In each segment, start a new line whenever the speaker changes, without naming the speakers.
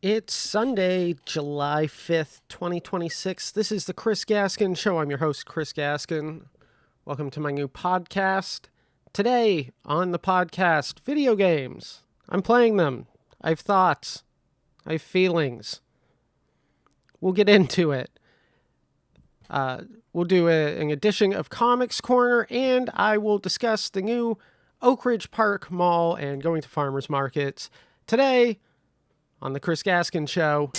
It's Sunday, July 5th, 2026. This is the Chris Gaskin Show. I'm your host, Chris Gaskin. Welcome to my new podcast. Today on the podcast, video games. I'm playing them. I have thoughts. I have feelings. We'll get into it. We'll do an edition of Comics Corner, and I will discuss the new Oak Ridge Park Mall and going to farmers markets. Today on the Chris Gaskin Show.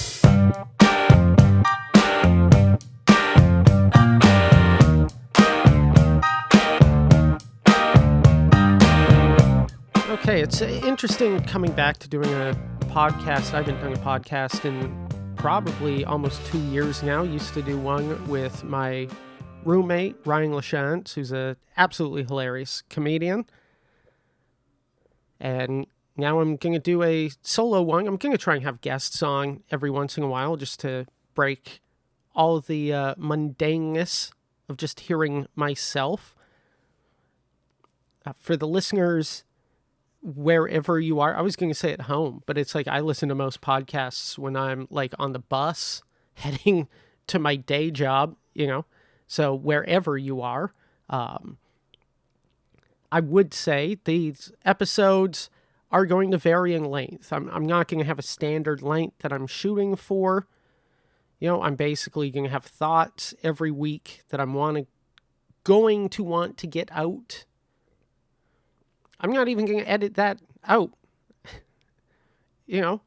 Okay, it's interesting coming back to doing a podcast. I've been doing a podcast in probably almost 2 years now. Used to do one with my roommate, Ryan LaChance, who's an absolutely hilarious comedian. And now I'm going to do a solo one. I'm going to try and have guests on every once in a while just to break all of the mundaneness of just hearing myself. For the listeners, wherever you are, I was going to say at home, but it's like I listen to most podcasts when I'm like on the bus heading to my day job, So wherever you are, I would say these episodes are going to vary in length. I'm not going to have a standard length that I'm shooting for. I'm basically going to have thoughts every week that I'm going to want to get out. I'm not even going to edit that out. I'm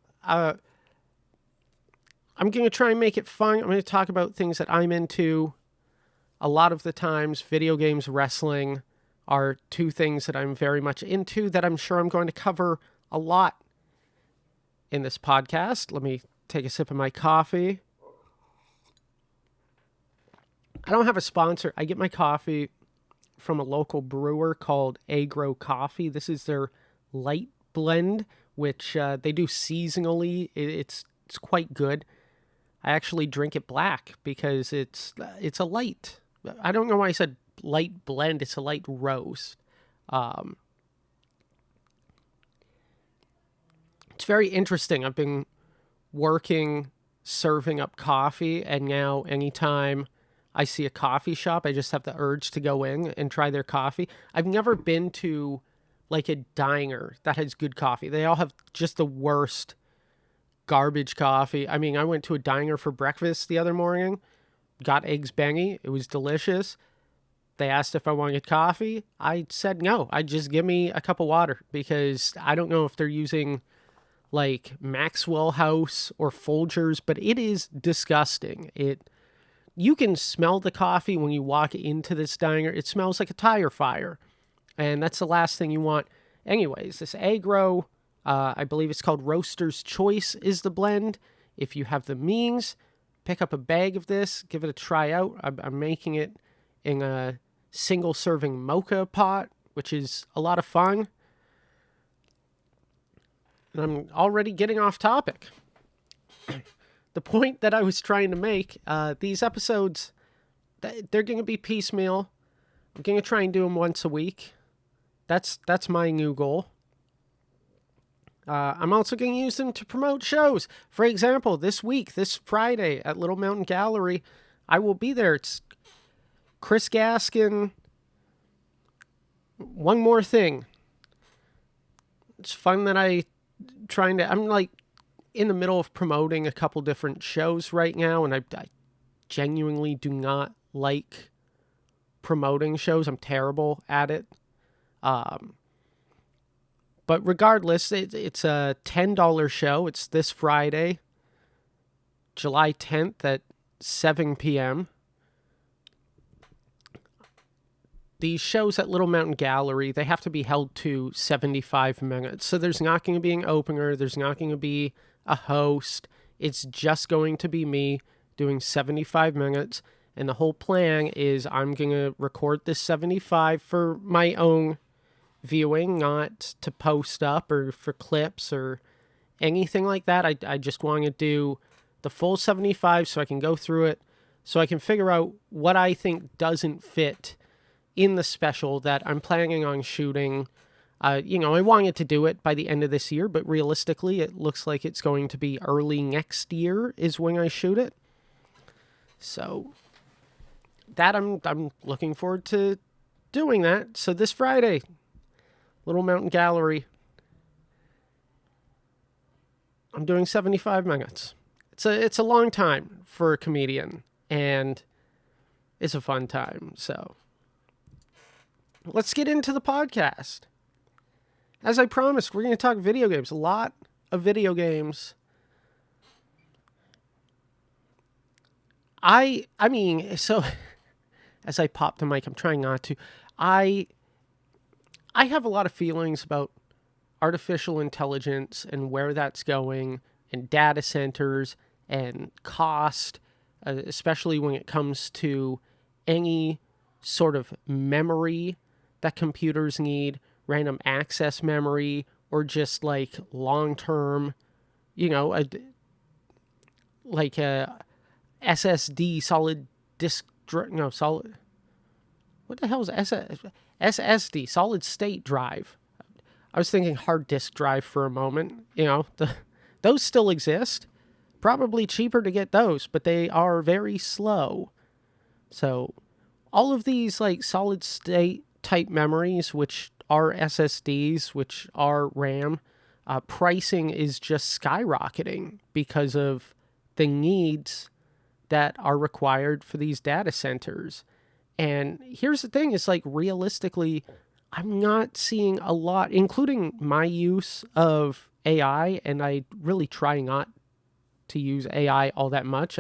going to try and make it fun. I'm going to talk about things that I'm into. A lot of the times, video games, wrestling are two things that I'm very much into that I'm sure I'm going to cover a lot in this podcast. Let me take a sip of my coffee. I don't have a sponsor. I get my coffee from a local brewer called Agro Coffee. This is their light blend, which they do seasonally. It's quite good. I actually drink it black because it's a light. I don't know why I said light blend. It's a light roast. It's very interesting. I've been working serving up coffee, and now anytime I see a coffee shop, I just have the urge to go in and try their coffee. I've never been to like a diner that has good coffee. They all have just the worst garbage coffee. I mean, I went to a diner for breakfast the other morning, got eggs Benny. It was delicious. They asked if I wanted coffee. I said no. I just give me a cup of water because I don't know if they're using like Maxwell House or Folgers, but it is disgusting. You can smell the coffee when you walk into this diner. It smells like a tire fire, and that's the last thing you want. Anyways, this Agro, I believe it's called Roaster's Choice, is the blend. If you have the means, pick up a bag of this, give it a try out. I'm making it in a single-serving mocha pot, which is a lot of fun. And I'm already getting off topic. The point that I was trying to make, these episodes, they're going to be piecemeal. I'm going to try and do them once a week. That's my new goal. I'm also going to use them to promote shows. For example, this week, this Friday at Little Mountain Gallery, I will be there. It's Chris Gaskin. One more thing. It's fun that I'm like in the middle of promoting a couple different shows right now, and I genuinely do not like promoting shows. I'm terrible at it. But regardless, it's a $10 show. It's this Friday, July 10th at 7 p.m. These shows at Little Mountain Gallery, they have to be held to 75 minutes. So there's not going to be an opener. There's not going to be a host. It's just going to be me doing 75 minutes. And the whole plan is I'm going to record this 75 for my own viewing, not to post up or for clips or anything like that. I just want to do the full 75 so I can go through it, so I can figure out what I think doesn't fit in the special that I'm planning on shooting I wanted to do it by the end of this year, but realistically, it looks like it's going to be early next year is when I shoot it. So that I'm looking forward to doing that. So this Friday, Little Mountain Gallery, I'm doing 75 minutes. It's a long time for a comedian, and it's a fun time. So let's get into the podcast. As I promised, we're going to talk video games. A lot of video games. I mean, so as I pop the mic, I'm trying not to. I have a lot of feelings about artificial intelligence and where that's going, and data centers and cost, especially when it comes to any sort of memory that computers need, random access memory, or just like long term, like a SSD, solid disk, no, solid. What the hell is SSD, solid state drive? I was thinking hard disk drive for a moment. Those still exist. Probably cheaper to get those, but they are very slow. So all of these like solid state type memories, which are SSDs, which are RAM, pricing is just skyrocketing because of the needs that are required for these data centers. And here's the thing, is like realistically, I'm not seeing a lot, including my use of AI, and I really try not to use AI all that much.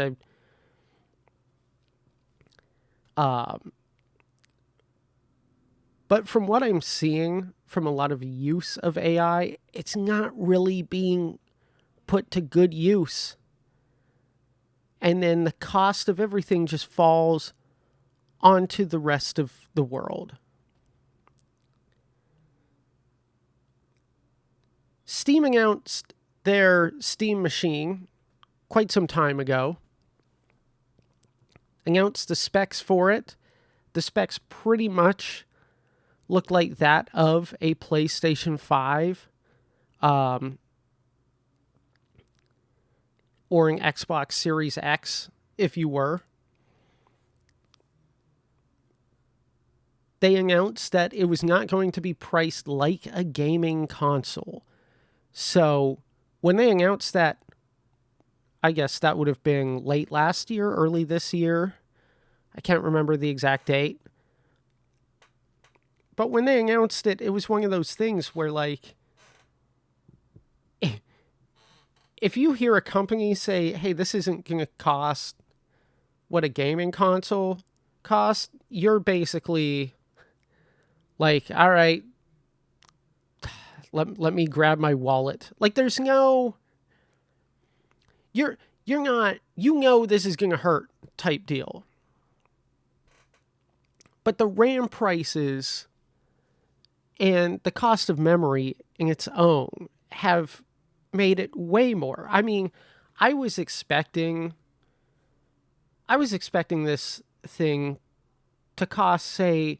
But from what I'm seeing from a lot of use of AI, it's not really being put to good use. And then the cost of everything just falls onto the rest of the world. Steam announced their Steam machine quite some time ago. Announced the specs for it. The specs pretty much look like that of a PlayStation 5 or an Xbox Series X, if you were. They announced that it was not going to be priced like a gaming console. So when they announced that, I guess that would have been late last year, early this year. I can't remember the exact date. But when they announced it, it was one of those things where, like, if you hear a company say, hey, this isn't going to cost what a gaming console costs, you're basically like, all right, let me grab my wallet. Like, there's no, you're not, this is going to hurt type deal. But the RAM prices and the cost of memory in its own have made it way more. I mean, I was expecting this thing to cost, say,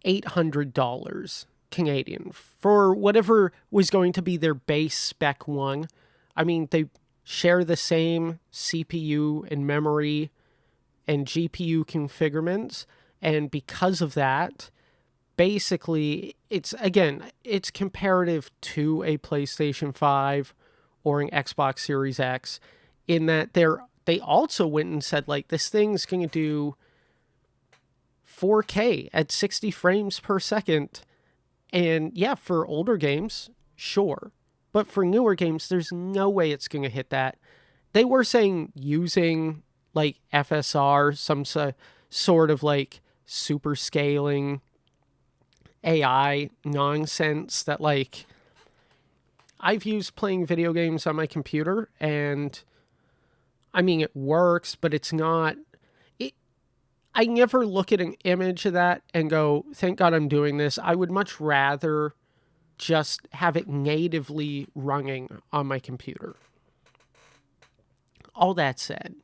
$800 Canadian for whatever was going to be their base spec one. I mean, they share the same CPU and memory and GPU configurements, and because of that, basically, it's comparative to a PlayStation 5 or an Xbox Series X, in that they also went and said, like, this thing's going to do 4K at 60 frames per second. And yeah, for older games, sure. But for newer games, there's no way it's going to hit that. They were saying using like FSR, some sort of like super scaling AI nonsense that, like, I've used playing video games on my computer, and I mean, it works, but it's not. I never look at an image of that and go, thank God I'm doing this. I would much rather just have it natively running on my computer. All that said,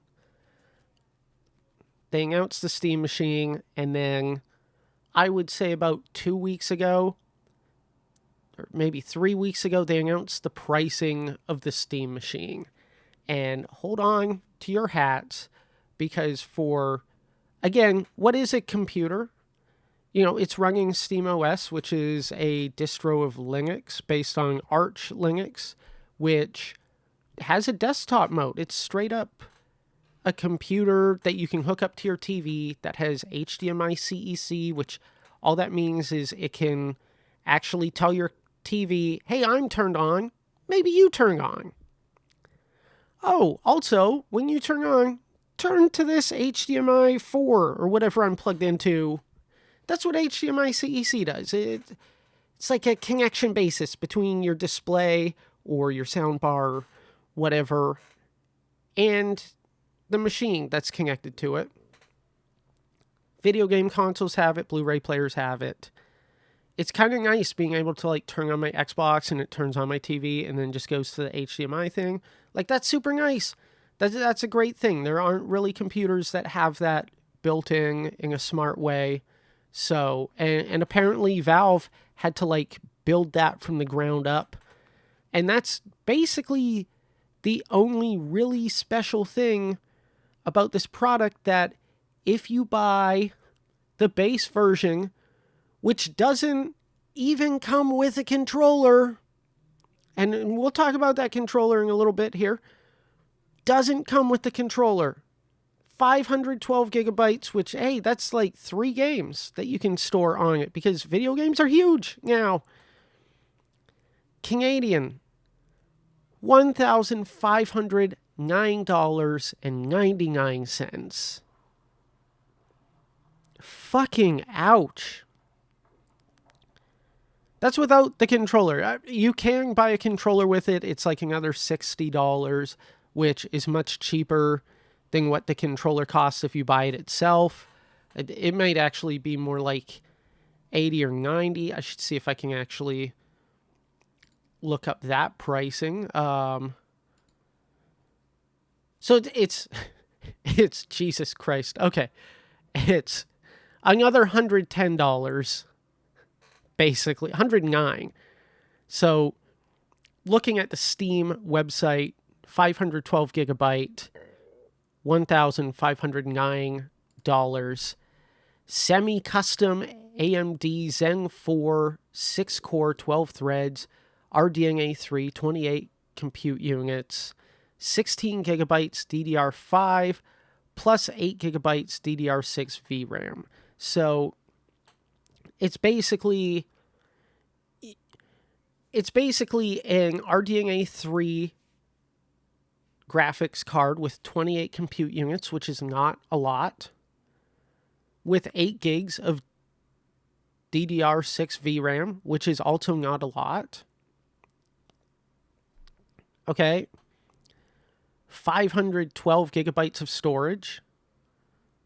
they announced the Steam machine, and then I would say about 2 weeks ago, or maybe 3 weeks ago, they announced the pricing of the Steam machine. And hold on to your hats, because for, again, what is a computer? It's running SteamOS, which is a distro of Linux based on Arch Linux, which has a desktop mode. It's straight up a computer that you can hook up to your TV that has HDMI CEC, which all that means is it can actually tell your TV, hey, I'm turned on. Maybe you turn on. Oh, also, when you turn to this HDMI 4 or whatever I'm plugged into. That's what HDMI CEC does. It's like a connection basis between your display or your soundbar, whatever, and the machine that's connected to it. Video game consoles have it, Blu-ray players have it. It's kind of nice being able to turn on my Xbox and it turns on my TV and then just goes to the HDMI thing. That's super nice. That's a great thing. There aren't really computers that have that built in a smart way. So, and apparently Valve had to build that from the ground up. And that's basically the only really special thing about this product, that if you buy the base version, which doesn't even come with a controller, and we'll talk about that controller in a little bit here, doesn't come with the controller. 512 gigabytes, which, hey, that's 3 games that you can store on it, because video games are huge now. Canadian, $1,509.99. Fucking ouch. That's without the controller. You can buy a controller with it. It's another $60, which is much cheaper than what the controller costs if you buy it itself. It might actually be more like 80 or 90. I should see if I can actually look up that pricing. So it's Jesus Christ. Okay. It's another $110, basically $109. So looking at the Steam website, 512 gigabyte, $1,509. Semi-custom AMD Zen 4, 6-core, 12 threads, RDNA 3, 28 compute units, 16 gigabytes DDR5, plus 8 gigabytes DDR6 VRAM. So it's basically an RDNA 3 graphics card with 28 compute units, which is not a lot, with 8 gigs of DDR6 VRAM, which is also not a lot. Okay. 512 gigabytes of storage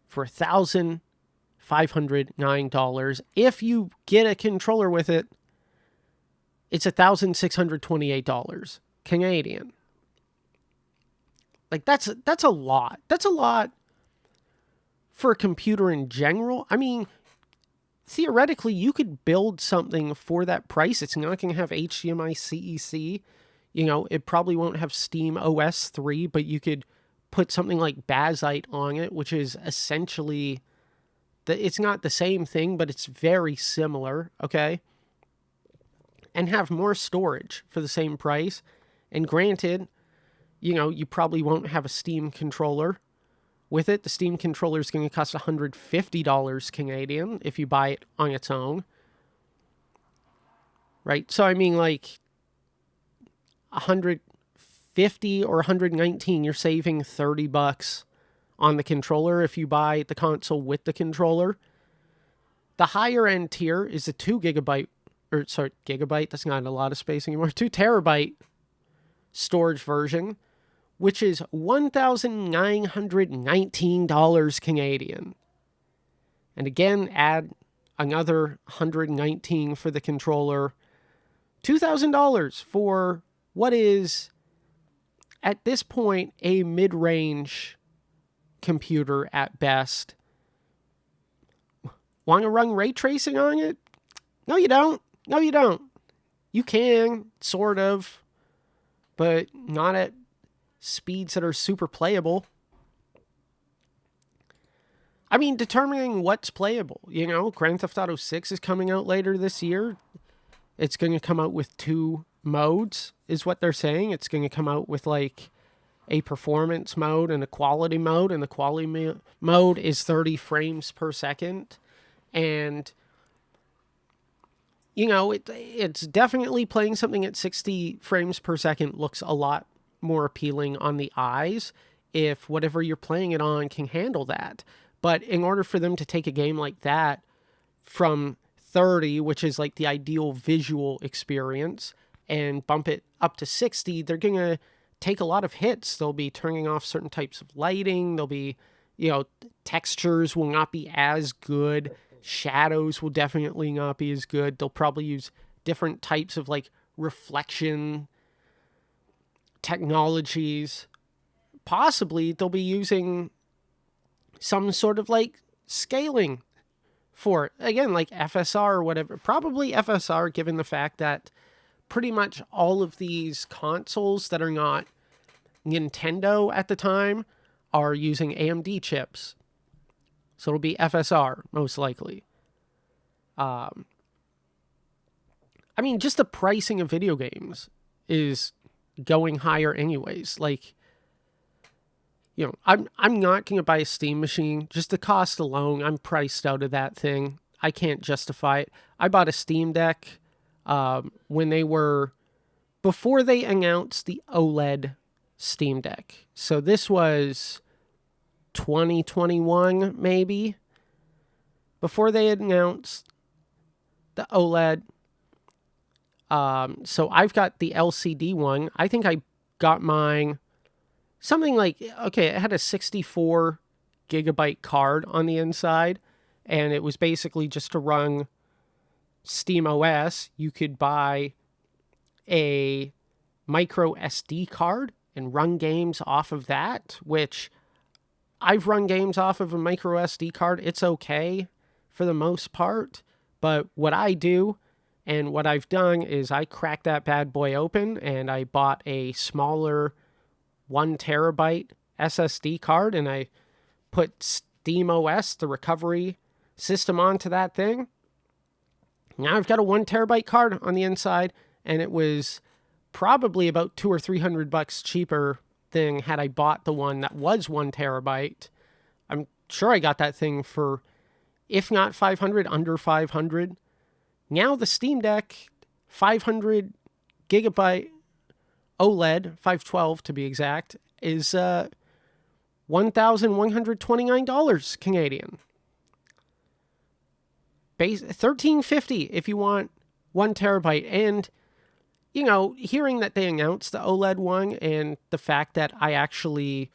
for $1,509. If you get a controller with it, it's $1,628 Canadian. That's a lot. That's a lot for a computer in general. I mean, theoretically, you could build something for that price. It's not going to have HDMI CEC. It probably won't have Steam OS 3, but you could put something like Bazite on it, which is essentially, it's not the same thing, but it's very similar, okay? And have more storage for the same price. And granted, you probably won't have a Steam controller with it. The Steam controller is going to cost $150 Canadian if you buy it on its own. Right? So, I mean, $150 or $119, you're saving $30 on the controller if you buy the console with the controller. The higher end tier is a 2 gigabyte, gigabyte, that's not a lot of space anymore, 2 terabyte storage version, which is $1,919 Canadian. And again, add another $119 for the controller. $2,000 for what is, at this point, a mid-range computer at best. Want to run ray tracing on it? No, you don't. No, you don't. You can, sort of, but not at speeds that are super playable. I mean, determining what's playable. Grand Theft Auto 6 is coming out later this year. It's going to come out with 2 modes, is what they're saying. It's going to come out with like a performance mode and a quality mode, and the quality mode is 30 frames per second. And it's definitely playing something at 60 frames per second looks a lot more appealing on the eyes if whatever you're playing it on can handle that. But in order for them to take a game like that from 30, which is like the ideal visual experience, and bump it up to 60, they're going to take a lot of hits. They'll be turning off certain types of lighting. They'll be, textures will not be as good. Shadows will definitely not be as good. They'll probably use different types of like reflection technologies. Possibly they'll be using some sort of like scaling for it. Again, like FSR or whatever. Probably FSR, given the fact that pretty much all of these consoles that are not Nintendo at the time are using AMD chips. So it'll be FSR, most likely. I mean, just the pricing of video games is going higher anyways. Like, I'm not going to buy a Steam machine. Just the cost alone, I'm priced out of that thing. I can't justify it. I bought a Steam Deck before they announced the OLED Steam Deck. So this was 2021, maybe, before they announced the OLED. So I've got the LCD one. I think I got mine something like, okay, it had a 64 gigabyte card on the inside, and it was basically just to run Steam OS. You could buy a micro SD card and run games off of that, which I've run games off of a micro SD card. It's okay for the most part, but what I do and what I've done is I cracked that bad boy open and I bought a smaller 1 terabyte SSD card, and I put SteamOS, the recovery system, onto that thing. Now I've got a 1 terabyte card on the inside, and it was probably about $200 or $300 cheaper thing had I bought the one that was 1 terabyte. I'm sure I got that thing for, if not 500, under 500. Now the Steam Deck 500 gigabyte OLED, 512 to be exact, is $1,129 Canadian. $1,350 if you want 1 terabyte. And, hearing that they announced the OLED one, and the fact that I actually,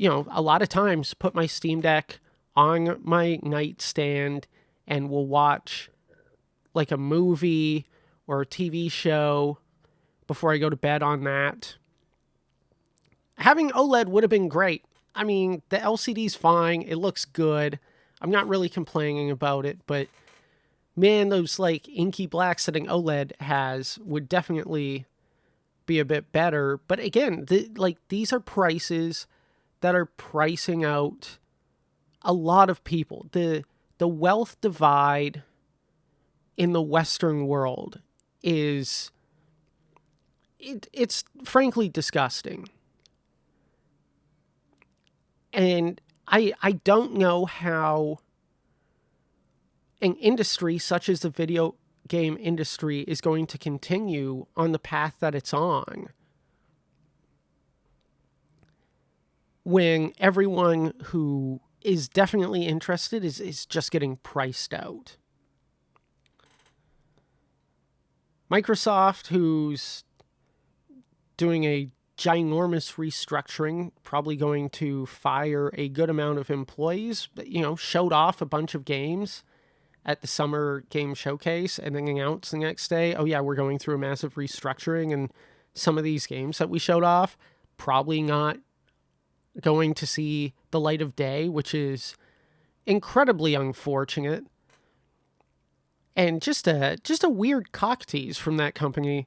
a lot of times put my Steam Deck on my nightstand and will watch like a movie or a TV show before I go to bed on that. Having OLED would have been great. I mean, the LCD's fine. It looks good. I'm not really complaining about it, but man, those like inky blacks that an OLED has would definitely be a bit better. But again, these are prices that are pricing out a lot of people. The wealth divide in the Western world is it's frankly disgusting. And I don't know how an industry such as the video game industry is going to continue on the path that it's on when everyone who is definitely interested is just getting priced out. Microsoft, who's doing a ginormous restructuring, probably going to fire a good amount of employees, but, showed off a bunch of games at the Summer Game Showcase and then announced the next day, oh yeah, we're going through a massive restructuring, and some of these games that we showed off probably not going to see the light of day, which is incredibly unfortunate. and just a weird cock tease from that company.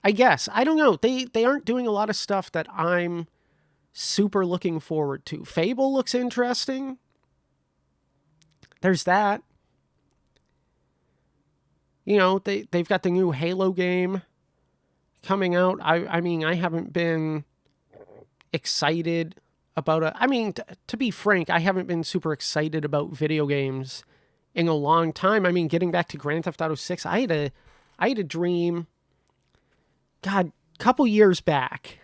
I guess I don't know. They aren't doing a lot of stuff that I'm super looking forward to. Fable looks interesting. There's that. They've got the new Halo game coming out. I mean, I haven't been excited about it. I mean, to be frank, I haven't been super excited about video games in a long time. I mean, getting back to Grand Theft Auto 6, I had a dream, God, a couple years back,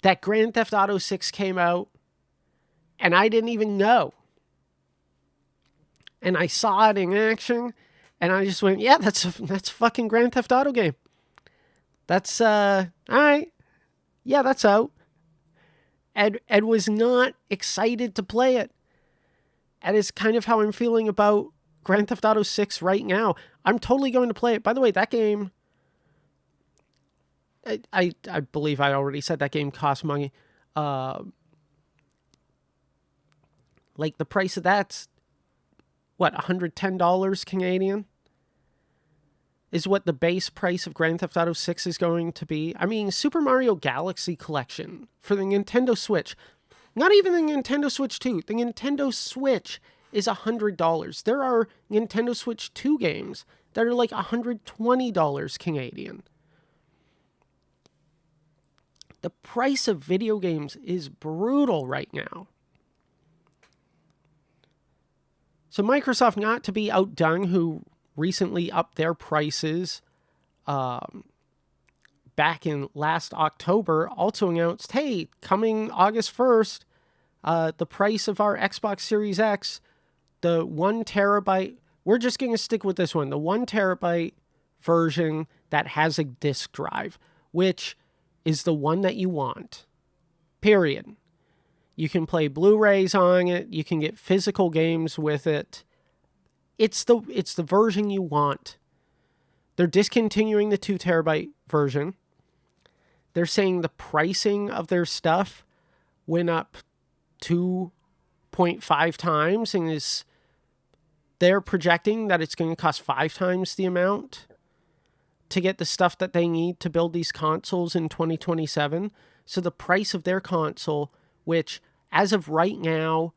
that Grand Theft Auto 6 came out, and I didn't even know. And I saw it in action, and I just went, yeah, that's fucking Grand Theft Auto game. That's, all right. Yeah, that's out. Ed was not excited to play it. And it's kind of how I'm feeling about Grand Theft Auto 6 right now. I'm totally going to play it. By the way, that game, I believe I already said that game costs money. Like the price of that's, what, $110 Canadian? Is what the base price of Grand Theft Auto 6 is going to be. I mean, Super Mario Galaxy Collection for the Nintendo Switch. Not even the Nintendo Switch 2. The Nintendo Switch is $100. There are Nintendo Switch 2 games that are like $120 Canadian. The price of video games is brutal right now. So Microsoft, not to be outdone, who recently upped their prices back in last October, also announced, hey, coming August 1st, the price of our Xbox Series X, the 1 terabyte, we're just going to stick with this one, the 1 terabyte version that has a disk drive, which is the one that you want, period. You can play Blu-rays on it. You can get physical games with it. It's the version you want. They're discontinuing the 2 terabyte version. They're saying the pricing of their stuff went up 2.5 times, and they're projecting that it's going to cost 5 times the amount to get the stuff that they need to build these consoles in 2027. So the price of their console, which as of right now,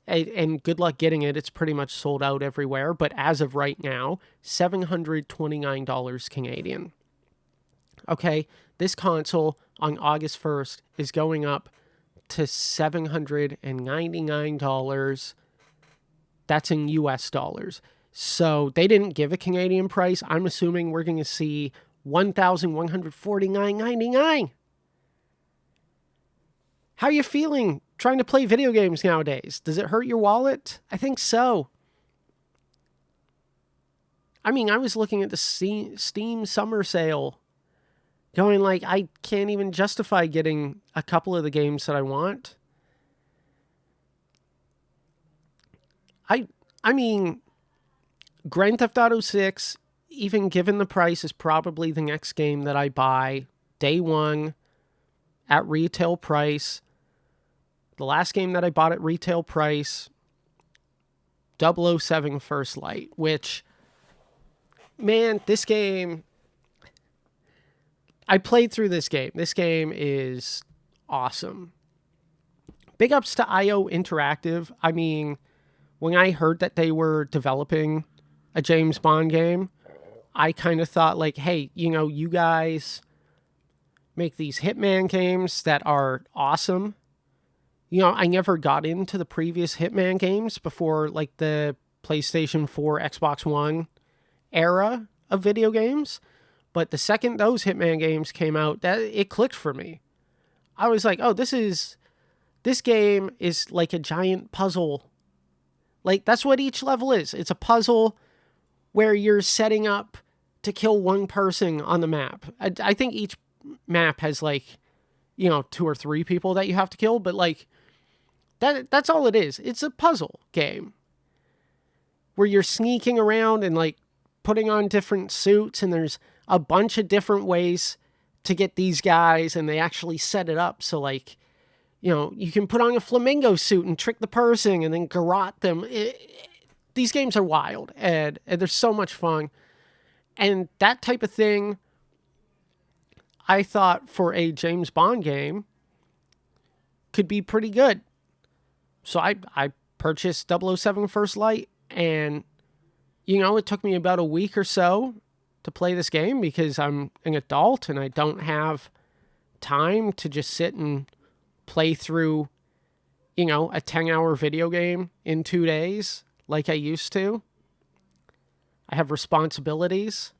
and good luck getting it, it's pretty much sold out everywhere, but as of right now, $729 Canadian. Okay, this console on August 1st is going up to $799. That's in US dollars. So they didn't give a Canadian price. I'm assuming we're going to see $1,149.99. How are you feeling trying to play video games nowadays? Does it hurt your wallet? I think so. I mean, I was looking at the Steam summer sale, going like, I can't even justify getting a couple of the games that I want. I mean, Grand Theft Auto 6, even given the price, is probably the next game that I buy day one at retail price. The last game that I bought at retail price, 007 First Light, which, man, this game, I played through this game. This game is awesome. Big ups to IO Interactive. I mean, when I heard that they were developing a James Bond game, I kind of thought like, hey, you guys make these Hitman games that are awesome. I never got into the previous Hitman games before like the PlayStation 4, Xbox One era of video games. But the second those Hitman games came out, that it clicked for me. I was like, oh, this game is like a giant puzzle. Like, that's what each level is. It's a puzzle where you're setting up to kill one person on the map. I think each map has like, 2 or 3 people that you have to kill, but like, that's all it is. It's a puzzle game where you're sneaking around and like putting on different suits, and there's a bunch of different ways to get these guys, and they actually set it up so like, you can put on a flamingo suit and trick the person and then garrote them. these games are wild, and they're so much fun. And that type of thing, I thought for a James Bond game could be pretty good. So I purchased 007 First Light, and, it took me about a week or so to play this game because I'm an adult and I don't have time to just sit and play through, a 10-hour video game in 2 days like I used to. I have responsibilities.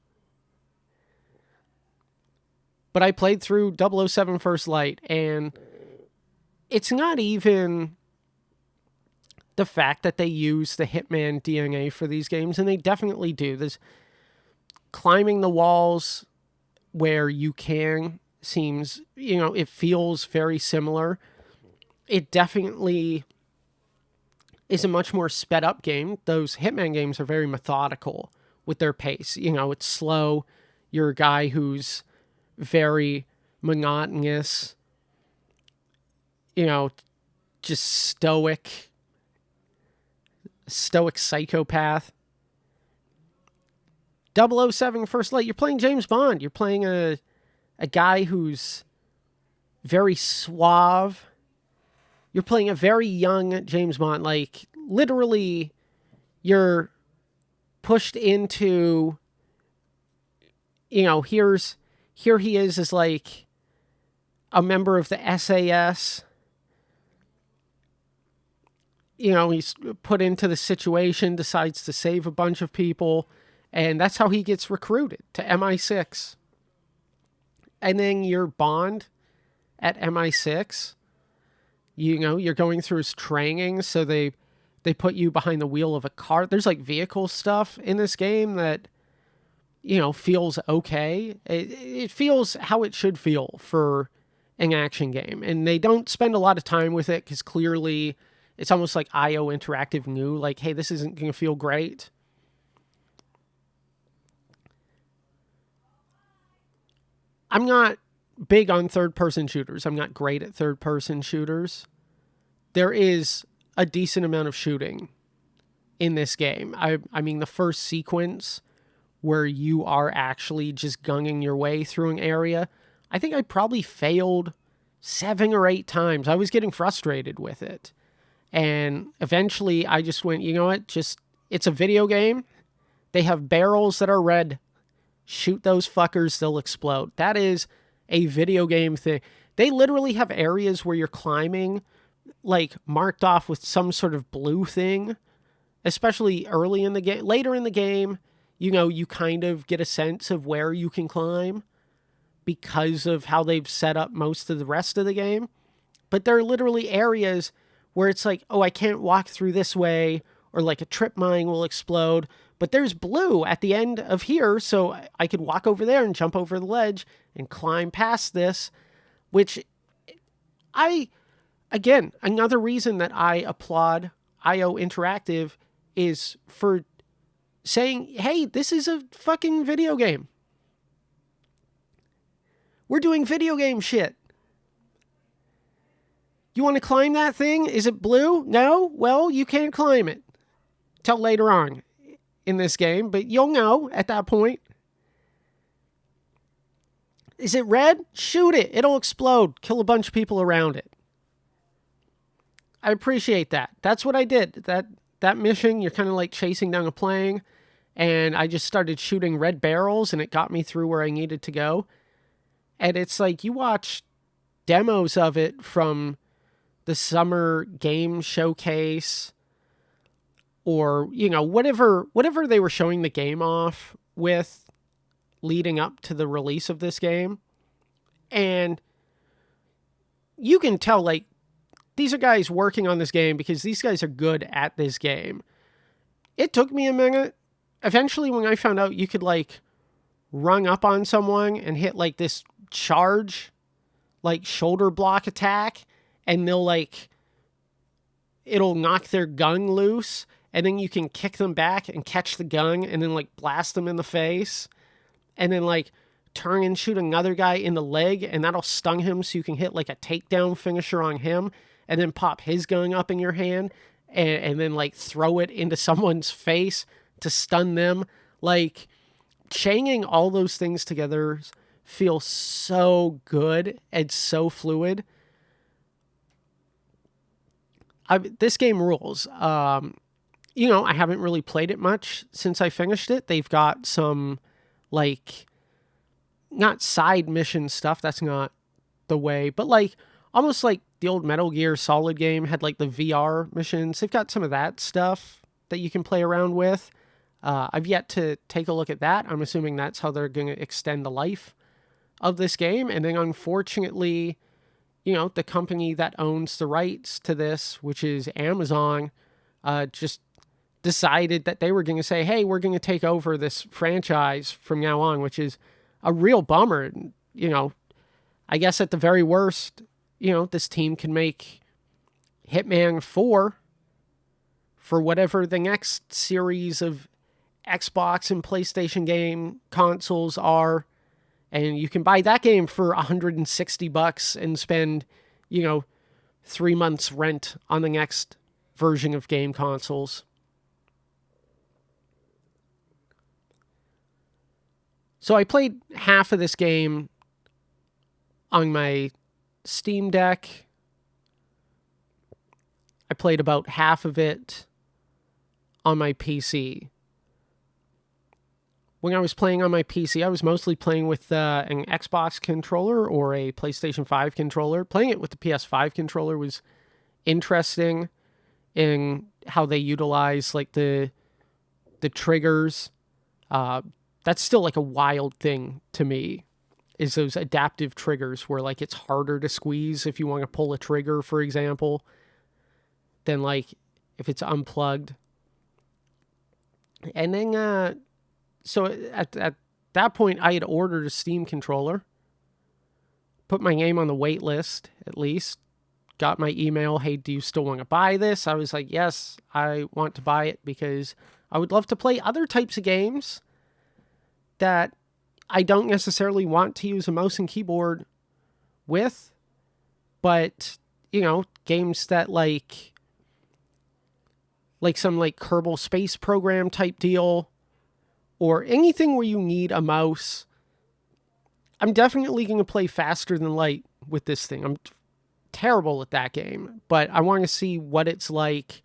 But I played through 007 First Light, and it's not even the fact that they use the Hitman DNA for these games, and they definitely do. There's climbing the walls where you can seems, it feels very similar. It definitely is a much more sped up game. Those Hitman games are very methodical with their pace. It's slow. You're a guy who's very monotonous, just stoic psychopath. 007 First Light, you're playing James Bond. You're playing a guy who's very suave. You're playing a very young James Bond. Like, literally, you're pushed into, here he is as like a member of the SAS. He's put into the situation, decides to save a bunch of people, and that's how he gets recruited to MI6. And then you're Bond at MI6. You're going through his training, so they put you behind the wheel of a car. There's like vehicle stuff in this game that, feels okay. It feels how it should feel for an action game. And they don't spend a lot of time with it because clearly it's almost like IO Interactive knew, like, hey, this isn't going to feel great. I'm not big on third-person shooters. I'm not great at third-person shooters. There is a decent amount of shooting in this game. I mean, the first sequence where you are actually just gunning your way through an area, I think I probably failed 7 or 8 times. I was getting frustrated with it. And eventually I just went, you know what? It's a video game. They have barrels that are red. Shoot those fuckers, they'll explode. That is a video game thing. They literally have areas where you're climbing, like, marked off with some sort of blue thing, especially early in the game. Later in the game, you kind of get a sense of where you can climb because of how they've set up most of the rest of the game. But there are literally areas where it's like, oh, I can't walk through this way, or like a trip mine will explode, but there's blue at the end of here, so I could walk over there and jump over the ledge and climb past this, which again, another reason that I applaud IO Interactive is for saying, hey, this is a fucking video game. We're doing video game shit. You want to climb that thing? Is it blue? No? Well, you can't climb it. Till later on in this game, but you'll know at that point. Is it red? Shoot it. It'll explode. Kill a bunch of people around it. I appreciate that. That's what I did. That mission, you're kind of like chasing down a plane, and I just started shooting red barrels, and it got me through where I needed to go. And it's like, you watch demos of it from the summer game showcase, or, whatever they were showing the game off with leading up to the release of this game. And you can tell, like, these are guys working on this game because these guys are good at this game. It took me a minute. Eventually, when I found out you could, like, run up on someone and hit, like, this charge, like, shoulder block attack, and they'll, like, it'll knock their gun loose, and then you can kick them back and catch the gun and then, like, blast them in the face, and then, like, turn and shoot another guy in the leg, and that'll stun him so you can hit, like, a takedown finisher on him, and then pop his gun up in your hand. and then like throw it into someone's face to stun them. Like chaining all those things together feels so good and so fluid. This game rules. I haven't really played it much since I finished it. They've got some like not side mission stuff. That's not the way, but like almost like the old Metal Gear Solid game had like the VR missions. They've got some of that stuff that you can play around with. I've yet to take a look at that. I'm assuming that's how they're going to extend the life of this game. And then unfortunately, the company that owns the rights to this, which is Amazon, just decided that they were going to say, hey, we're going to take over this franchise from now on, which is a real bummer. I guess at the very worst, this team can make Hitman 4 for whatever the next series of Xbox and PlayStation game consoles are. And you can buy that game for $160 and spend, 3 months rent on the next version of game consoles. So I played half of this game on my Steam Deck. I played about half of it on my PC. When I was playing on my PC, I was mostly playing with an Xbox controller or a PlayStation 5 controller. Playing it with the PS5 controller was interesting in how they utilize like the triggers. That's still like a wild thing to me, is those adaptive triggers where like it's harder to squeeze if you want to pull a trigger, for example, than like if it's unplugged. And then so at that point, I had ordered a Steam controller, put my name on the wait list at least, got my email, hey, do you still want to buy this? I was like, yes, I want to buy it because I would love to play other types of games that I don't necessarily want to use a mouse and keyboard with, but, games that like some like Kerbal Space Program type deal, or anything where you need a mouse. I'm definitely going to play Faster Than Light with this thing. I'm terrible at that game, but I want to see what it's like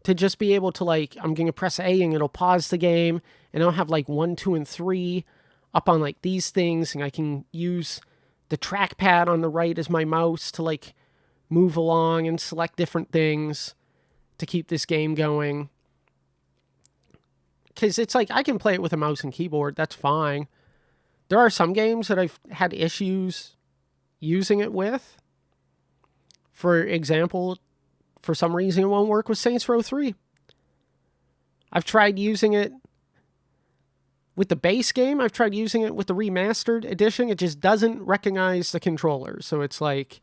to just be able to like, I'm going to press A and it'll pause the game, and I'll have like 1, 2, and 3 up on like these things, and I can use the trackpad on the right as my mouse to like move along and select different things to keep this game going. Because it's like I can play it with a mouse and keyboard, that's fine. There are some games that I've had issues using it with. For example, for some reason it won't work with Saints Row 3. I've tried using it with the base game. I've tried using it with the remastered edition. It just doesn't recognize the controller. So it's like,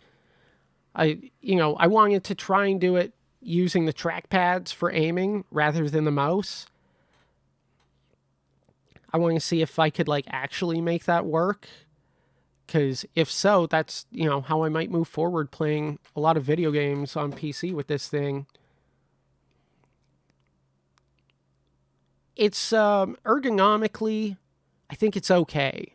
I wanted to try and do it using the trackpads for aiming rather than the mouse. I want to see if I could like actually make that work. Because if so, that's, how I might move forward playing a lot of video games on PC with this thing. It's ergonomically, I think it's okay.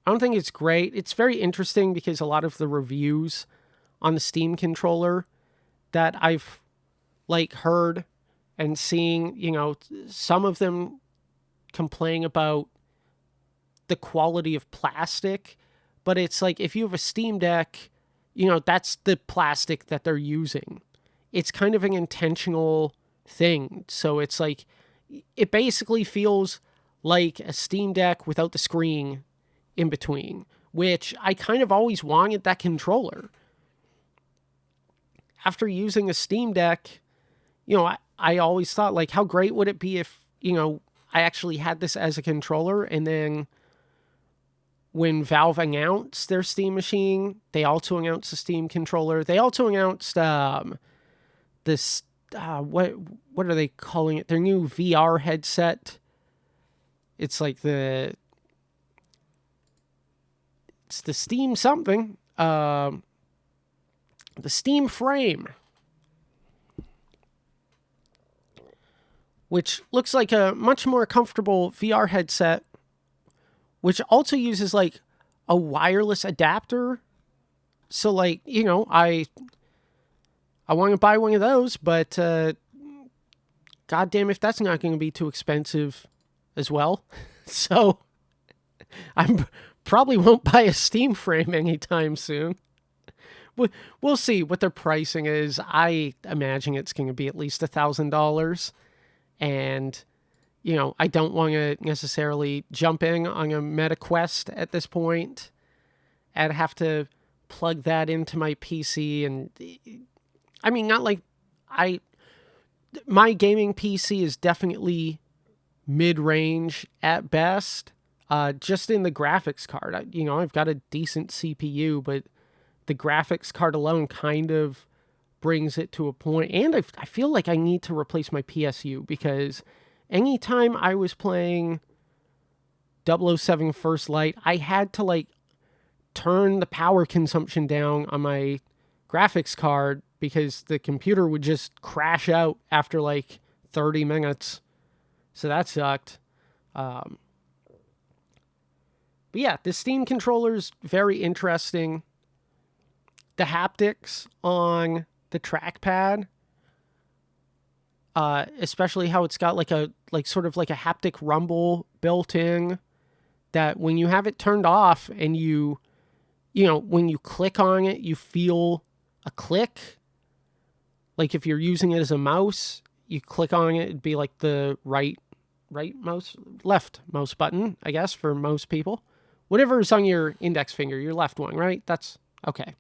I don't think it's great. It's very interesting because a lot of the reviews on the Steam controller that I've like heard and seeing, some of them complain about the quality of plastic, but it's like if you have a Steam Deck, that's the plastic that they're using. It's kind of an intentional thing. So it's like, it basically feels like a Steam Deck without the screen in between, which I kind of always wanted that controller. After using a Steam Deck, I always thought like, how great would it be if, I actually had this as a controller, and then when Valve announced their Steam machine, they also announced the Steam controller. They also announced this what are they calling it? Their new VR headset. It's like it's the Steam something. The Steam Frame. which looks like a much more comfortable VR headset, which also uses like a wireless adapter. So like, I want to buy one of those, but goddamn if that's not going to be too expensive as well. So I probably won't buy a Steam frame anytime soon. We'll see what their pricing is. I imagine it's going to be at least $1,000. And, I don't want to necessarily jump in on a Meta Quest at this point. I'd have to plug that into my PC. And I mean, not like my gaming PC is definitely mid-range at best. Just in the graphics card, I've got a decent CPU, but the graphics card alone kind of brings it to a point. And I feel like I need to replace my PSU because anytime I was playing 007 First Light, I had to like turn the power consumption down on my graphics card because the computer would just crash out after like 30 minutes. So that sucked. But yeah, the Steam controller is very interesting. The haptics on the trackpad, especially how it's got sort of like a haptic rumble built in, that when you have it turned off and when you click on it, you feel a click. Like if you're using it as a mouse, you click on it, it'd be like the left mouse button, I guess, for most people. Whatever's on your index finger, your left one, right? That's okay.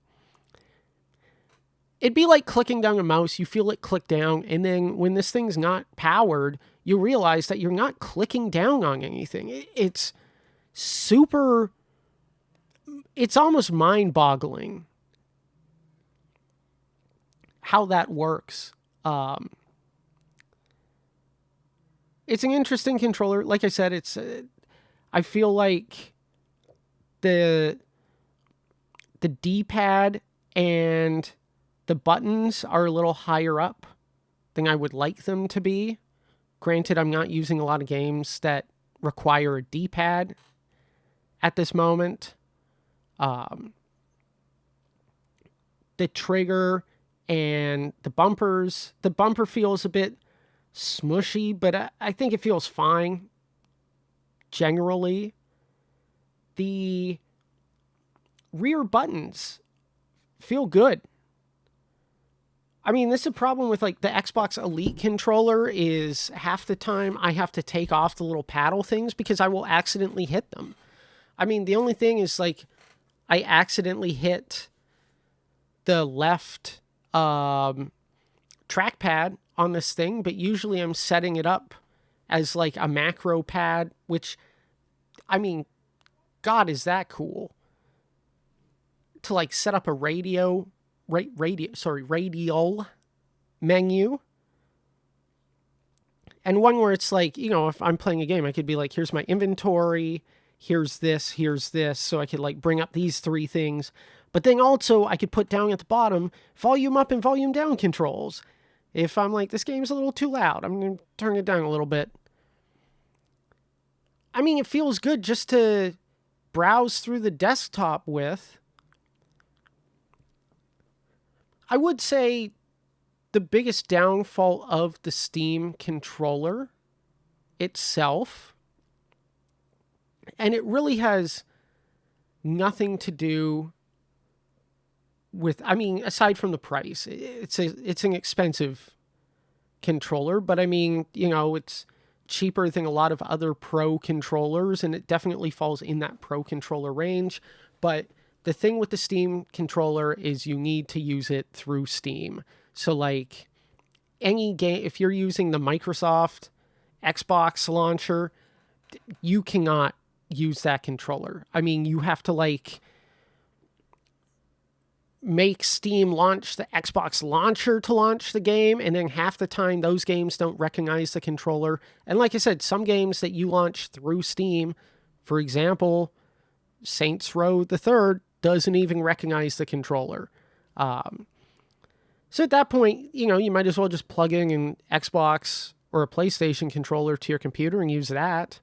It'd be like clicking down a mouse. You feel it click down, and then when this thing's not powered, you realize that you're not clicking down on anything. It's super... It's almost mind-boggling how that works. It's an interesting controller. Like I said, I feel like the D-pad and the buttons are a little higher up than I would like them to be. Granted, I'm not using a lot of games that require a D-pad at this moment. The trigger and the bumper feels a bit smushy, but I think it feels fine generally. The rear buttons feel good. I mean, this is a problem with like the Xbox Elite controller is half the time I have to take off the little paddle things because I will accidentally hit them. I mean, the only thing is like I accidentally hit the left trackpad on this thing, but usually I'm setting it up as like a macro pad, which, I mean, God, is that cool to like set up a radial menu, and one where it's like, if I'm playing a game, I could be like, here's my inventory, here's this, so I could like bring up these three things, but then also I could put down at the bottom volume up and volume down controls. If I'm like, this game's a little too loud, I'm going to turn it down a little bit. I mean, it feels good just to browse through the desktop with. I would say the biggest downfall of the Steam controller itself, and it really has nothing to do with, I mean, aside from the price, it's an expensive controller, but I mean, it's cheaper than a lot of other pro controllers, and it definitely falls in that pro controller range. But the thing with the Steam controller is you need to use it through Steam. So like any game, if you're using the Microsoft Xbox launcher, you cannot use that controller. I mean, you have to like make Steam launch the Xbox launcher to launch the game, and then half the time those games don't recognize the controller. And like I said, some games that you launch through Steam, for example, Saints Row the Third, doesn't even recognize the controller. So at that point, you might as well just plug in an Xbox or a PlayStation controller to your computer and use that.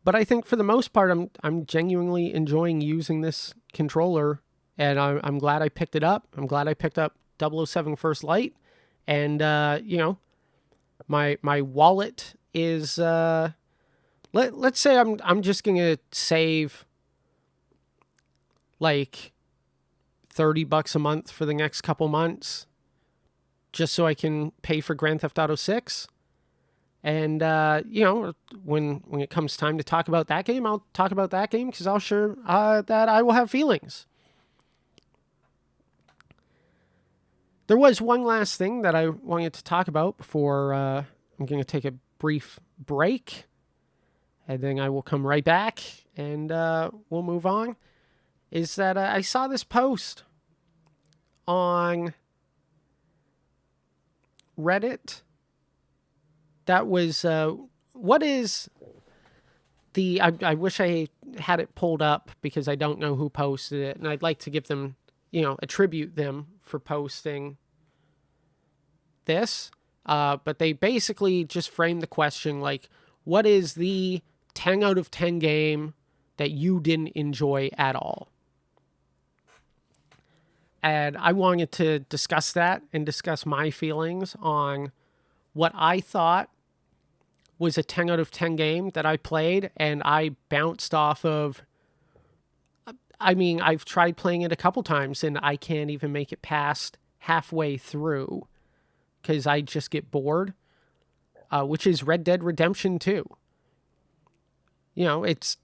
But I think for the most part, I'm genuinely enjoying using this controller, and I'm glad I picked it up. I'm glad I picked up 007 First Light, and my wallet is let's say I'm just gonna save like $30 a month for the next couple months, just so I can pay for Grand Theft Auto 6. And when it comes time to talk about that game, I'll talk about that game because I'll sure that I will have feelings. There was one last thing that I wanted to talk about before I'm going to take a brief break, and then I will come right back and we'll move on. Is that I saw this post on Reddit that was what is the I wish I had it pulled up because I don't know who posted it, and I'd like to give them, attribute them for posting this, but they basically just framed the question like, what is the 10 out of 10 game that you didn't enjoy at all? And I wanted to discuss that and discuss my feelings on what I thought was a 10 out of 10 game that I played, and I bounced off of. I mean, I've tried playing it a couple times, and I can't even make it past halfway through because I just get bored, which is Red Dead Redemption 2. It's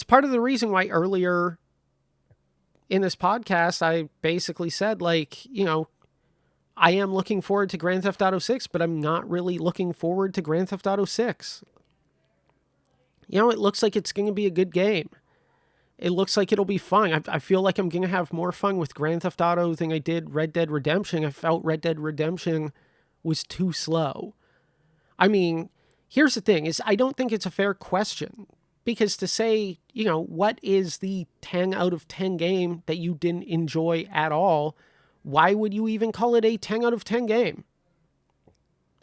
part of the reason why earlier in this podcast, I basically said, like, I am looking forward to Grand Theft Auto 6, but I'm not really looking forward to Grand Theft Auto 6. It looks like it's going to be a good game. It looks like it'll be fun. I feel like I'm going to have more fun with Grand Theft Auto than I did Red Dead Redemption. I felt Red Dead Redemption was too slow. I mean, here's the thing, is I don't think it's a fair question. Because to say, what is the 10 out of 10 game that you didn't enjoy at all, why would you even call it a 10 out of 10 game?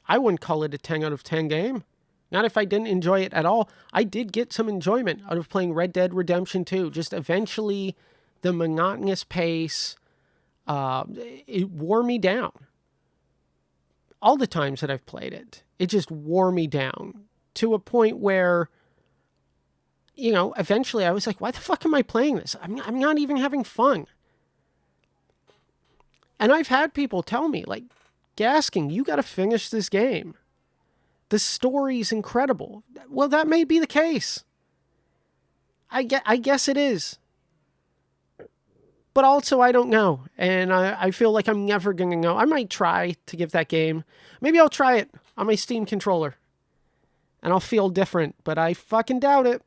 I wouldn't call it a 10 out of 10 game. Not if I didn't enjoy it at all. I did get some enjoyment out of playing Red Dead Redemption 2. Just eventually, the monotonous pace, it wore me down. All the times that I've played it, it just wore me down to a point where, eventually I was like, why the fuck am I playing this? I'm not even having fun. And I've had people tell me, like, Gaskin, you got to finish this game. The story's incredible. Well, that may be the case. I guess it is. But also, I don't know. And I feel like I'm never going to know. I might try to give that game. Maybe I'll try it on my Steam controller. And I'll feel different. But I fucking doubt it.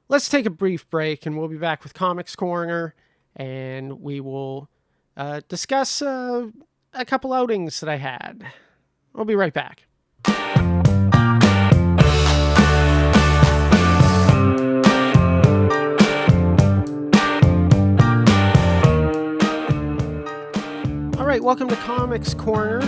Let's take a brief break, and we'll be back with Comics Corner, and we will discuss a couple outings that I had. I'll be right back. All right, welcome to Comics Corner.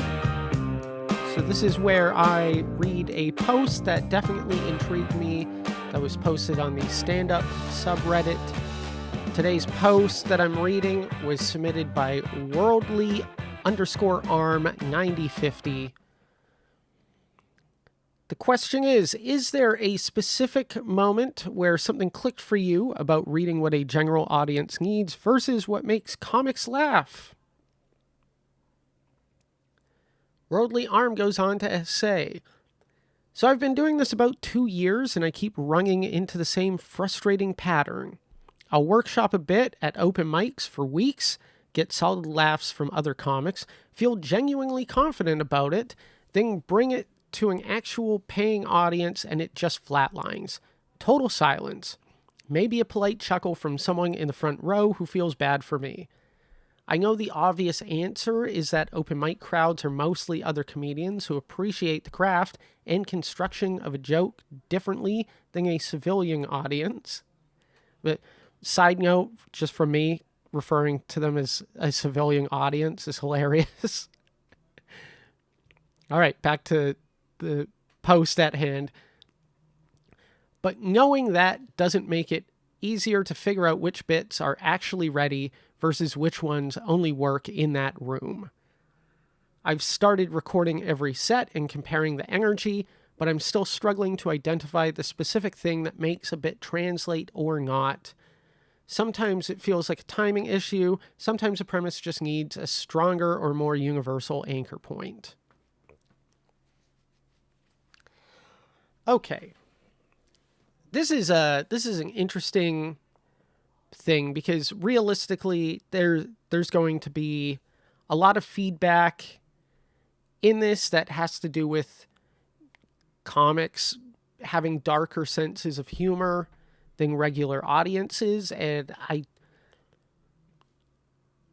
So this is where I read a post that definitely intrigued me that was posted on the Stand Up subreddit. Today's post that I'm reading was submitted by worldly_arm9050. The question is there a specific moment where something clicked for you about reading what a general audience needs versus what makes comics laugh? Worldly Arm goes on to say, so I've been doing this about 2 years and I keep running into the same frustrating pattern. I'll workshop a bit at open mics for weeks, get solid laughs from other comics, feel genuinely confident about it, then bring it to an actual paying audience and it just flatlines. Total silence. Maybe a polite chuckle from someone in the front row who feels bad for me. I know the obvious answer is that open mic crowds are mostly other comedians who appreciate the craft and construction of a joke differently than a civilian audience. But side note, just from me, referring to them as a civilian audience is hilarious. All right, back to the post at hand. But knowing that doesn't make it easier to figure out which bits are actually ready versus which ones only work in that room. I've started recording every set and comparing the energy, but I'm still struggling to identify the specific thing that makes a bit translate or not. Sometimes it feels like a timing issue, sometimes a premise just needs a stronger or more universal anchor point. Okay. This is an interesting thing because realistically there's going to be a lot of feedback in this that has to do with comics having darker senses of humor than regular audiences, and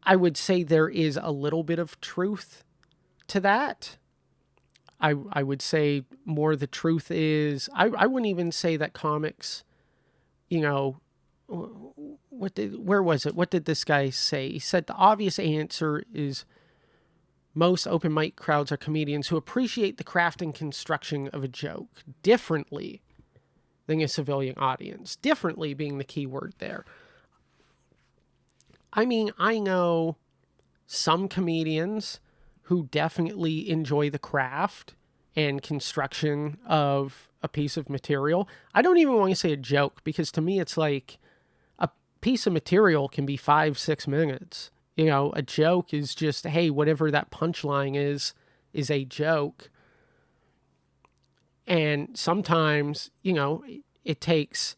I would say there is a little bit of truth to that. I would say more the truth is I wouldn't even say that comics, where was it? What did this guy say? He said the obvious answer is most open mic crowds are comedians who appreciate the craft and construction of a joke differently than a civilian audience. Differently being the key word there. I mean, I know some comedians who definitely enjoy the craft and construction of a piece of material. I don't even want to say a joke because to me it's like a piece of material can be 5-6 minutes. A joke is just, hey, whatever that punchline is a joke. And sometimes, it takes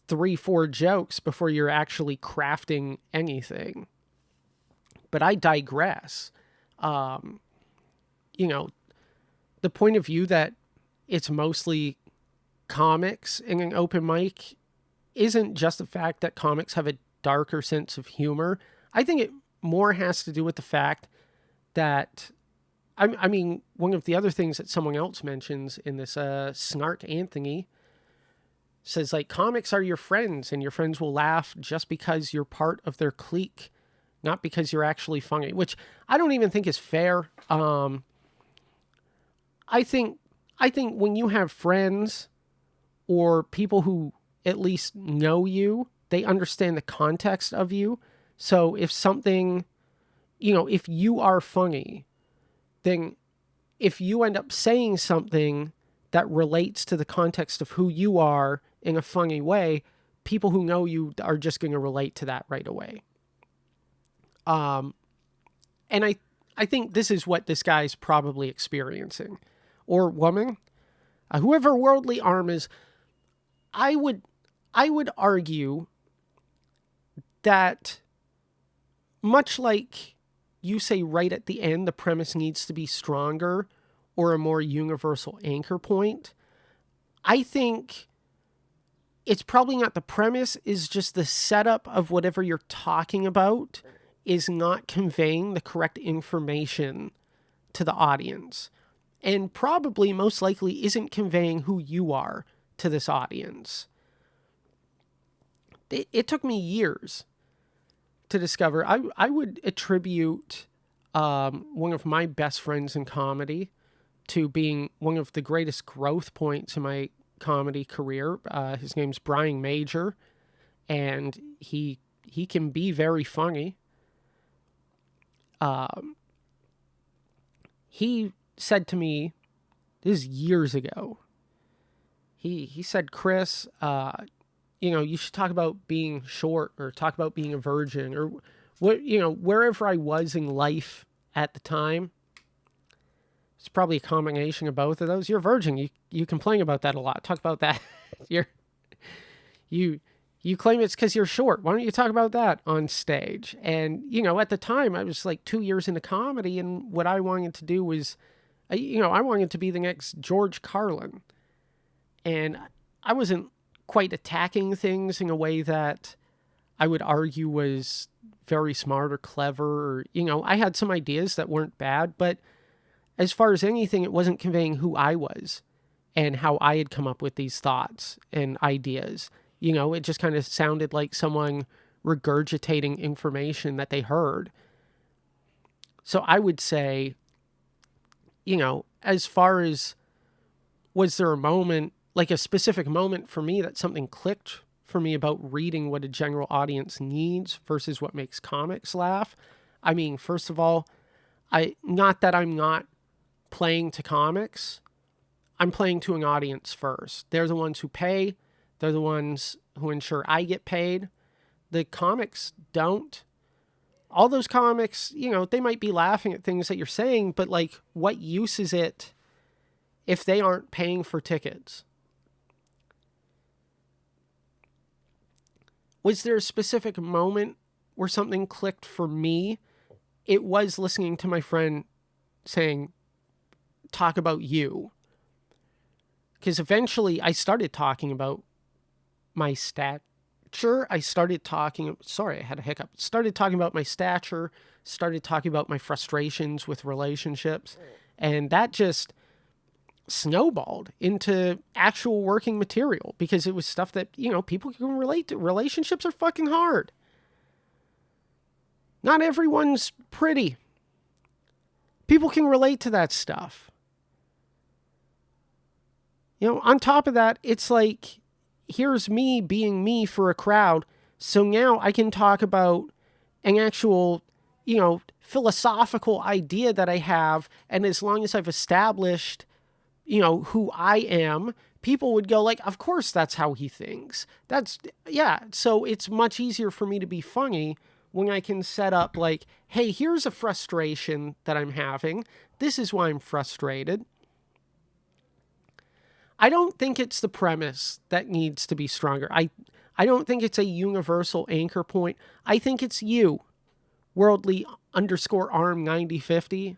3-4 jokes before you're actually crafting anything. But I digress. The point of view that it's mostly comics in an open mic isn't just the fact that comics have a darker sense of humor. I think it more has to do with the fact that, I mean, one of the other things that someone else mentions in this, Snark Anthony, says, like, comics are your friends, and your friends will laugh just because you're part of their clique, not because you're actually funny, which I don't even think is fair. I think when you have friends or people who at least know you, they understand the context of you. So if something, if you are funny, then if you end up saying something that relates to the context of who you are in a funny way, people who know you are just going to relate to that right away. And I think this is what this guy's probably experiencing. Or woman, whoever worldly arm is, I would argue that much like you say right at the end, the premise needs to be stronger or a more universal anchor point. I think it's probably not the premise, is just the setup of whatever you're talking about is not conveying the correct information to the audience. And probably most likely isn't conveying who you are to this audience. It took me years to discover. I would attribute one of my best friends in comedy to being one of the greatest growth points in my comedy career. His name's Brian Major, and he can be very funny. He said to me, this is years ago, he said, Chris, you should talk about being short or talk about being a virgin or what, wherever I was in life at the time. It's probably a combination of both of those. You're a virgin. You complain about that a lot. Talk about that. You claim it's because you're short. Why don't you talk about that on stage? And, at the time I was like 2 years into comedy, and what I wanted to do was, I wanted to be the next George Carlin. And I wasn't quite attacking things in a way that I would argue was very smart or clever. Or, I had some ideas that weren't bad, but as far as anything, it wasn't conveying who I was and how I had come up with these thoughts and ideas. It just kind of sounded like someone regurgitating information that they heard. So I would say, as far as, was there a moment, like a specific moment for me that something clicked for me about reading what a general audience needs versus what makes comics laugh? I mean, first of all, not that I'm not playing to comics. I'm playing to an audience first. They're the ones who pay. They're the ones who ensure I get paid. The comics don't. All those comics, they might be laughing at things that you're saying, but like, what use is it if they aren't paying for tickets? Was there a specific moment where something clicked for me? It was listening to my friend saying, talk about you. Because eventually I started talking about my stature. I had a hiccup. Started talking about my stature, started talking about my frustrations with relationships. And that just snowballed into actual working material because it was stuff that, people can relate to. Relationships are fucking hard. Not everyone's pretty. People can relate to that stuff. On top of that, it's like, here's me being me for a crowd. So now I can talk about an actual, philosophical idea that I have. And as long as I've established, who I am, people would go like, of course, that's how he thinks. So it's much easier for me to be funny when I can set up like, hey, here's a frustration that I'm having. This is why I'm frustrated. I don't think it's the premise that needs to be stronger. I don't think it's a universal anchor point. I think it's you, worldly_arm 9050.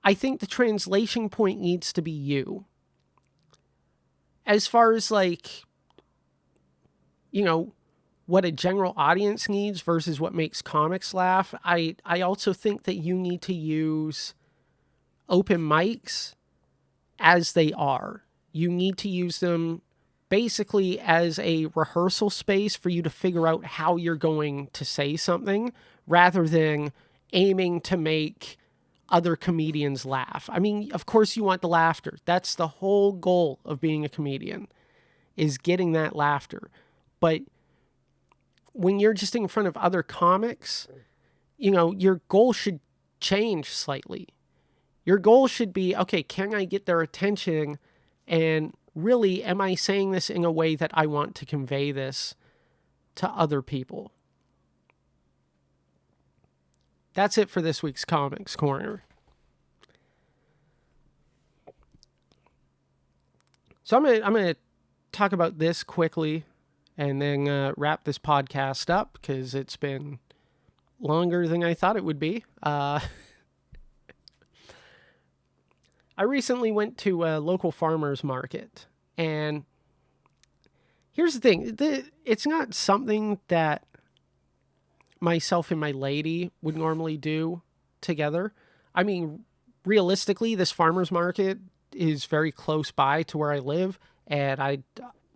I think the translation point needs to be you. As far as like, what a general audience needs versus what makes comics laugh, I also think that you need to use open mics as they are. You need to use them basically as a rehearsal space for you to figure out how you're going to say something rather than aiming to make other comedians laugh. I mean, of course you want the laughter. That's the whole goal of being a comedian, is getting that laughter. But when you're just in front of other comics, your goal should change slightly. Your goal should be, okay, can I get their attention? And really, am I saying this in a way that I want to convey this to other people? That's it for this week's Comics Corner. So I'm gonna talk about this quickly and then wrap this podcast up because it's been longer than I thought it would be. I recently went to a local farmer's market, and here's the thing. It's not something that myself and my lady would normally do together. I mean, realistically, this farmer's market is very close by to where I live, and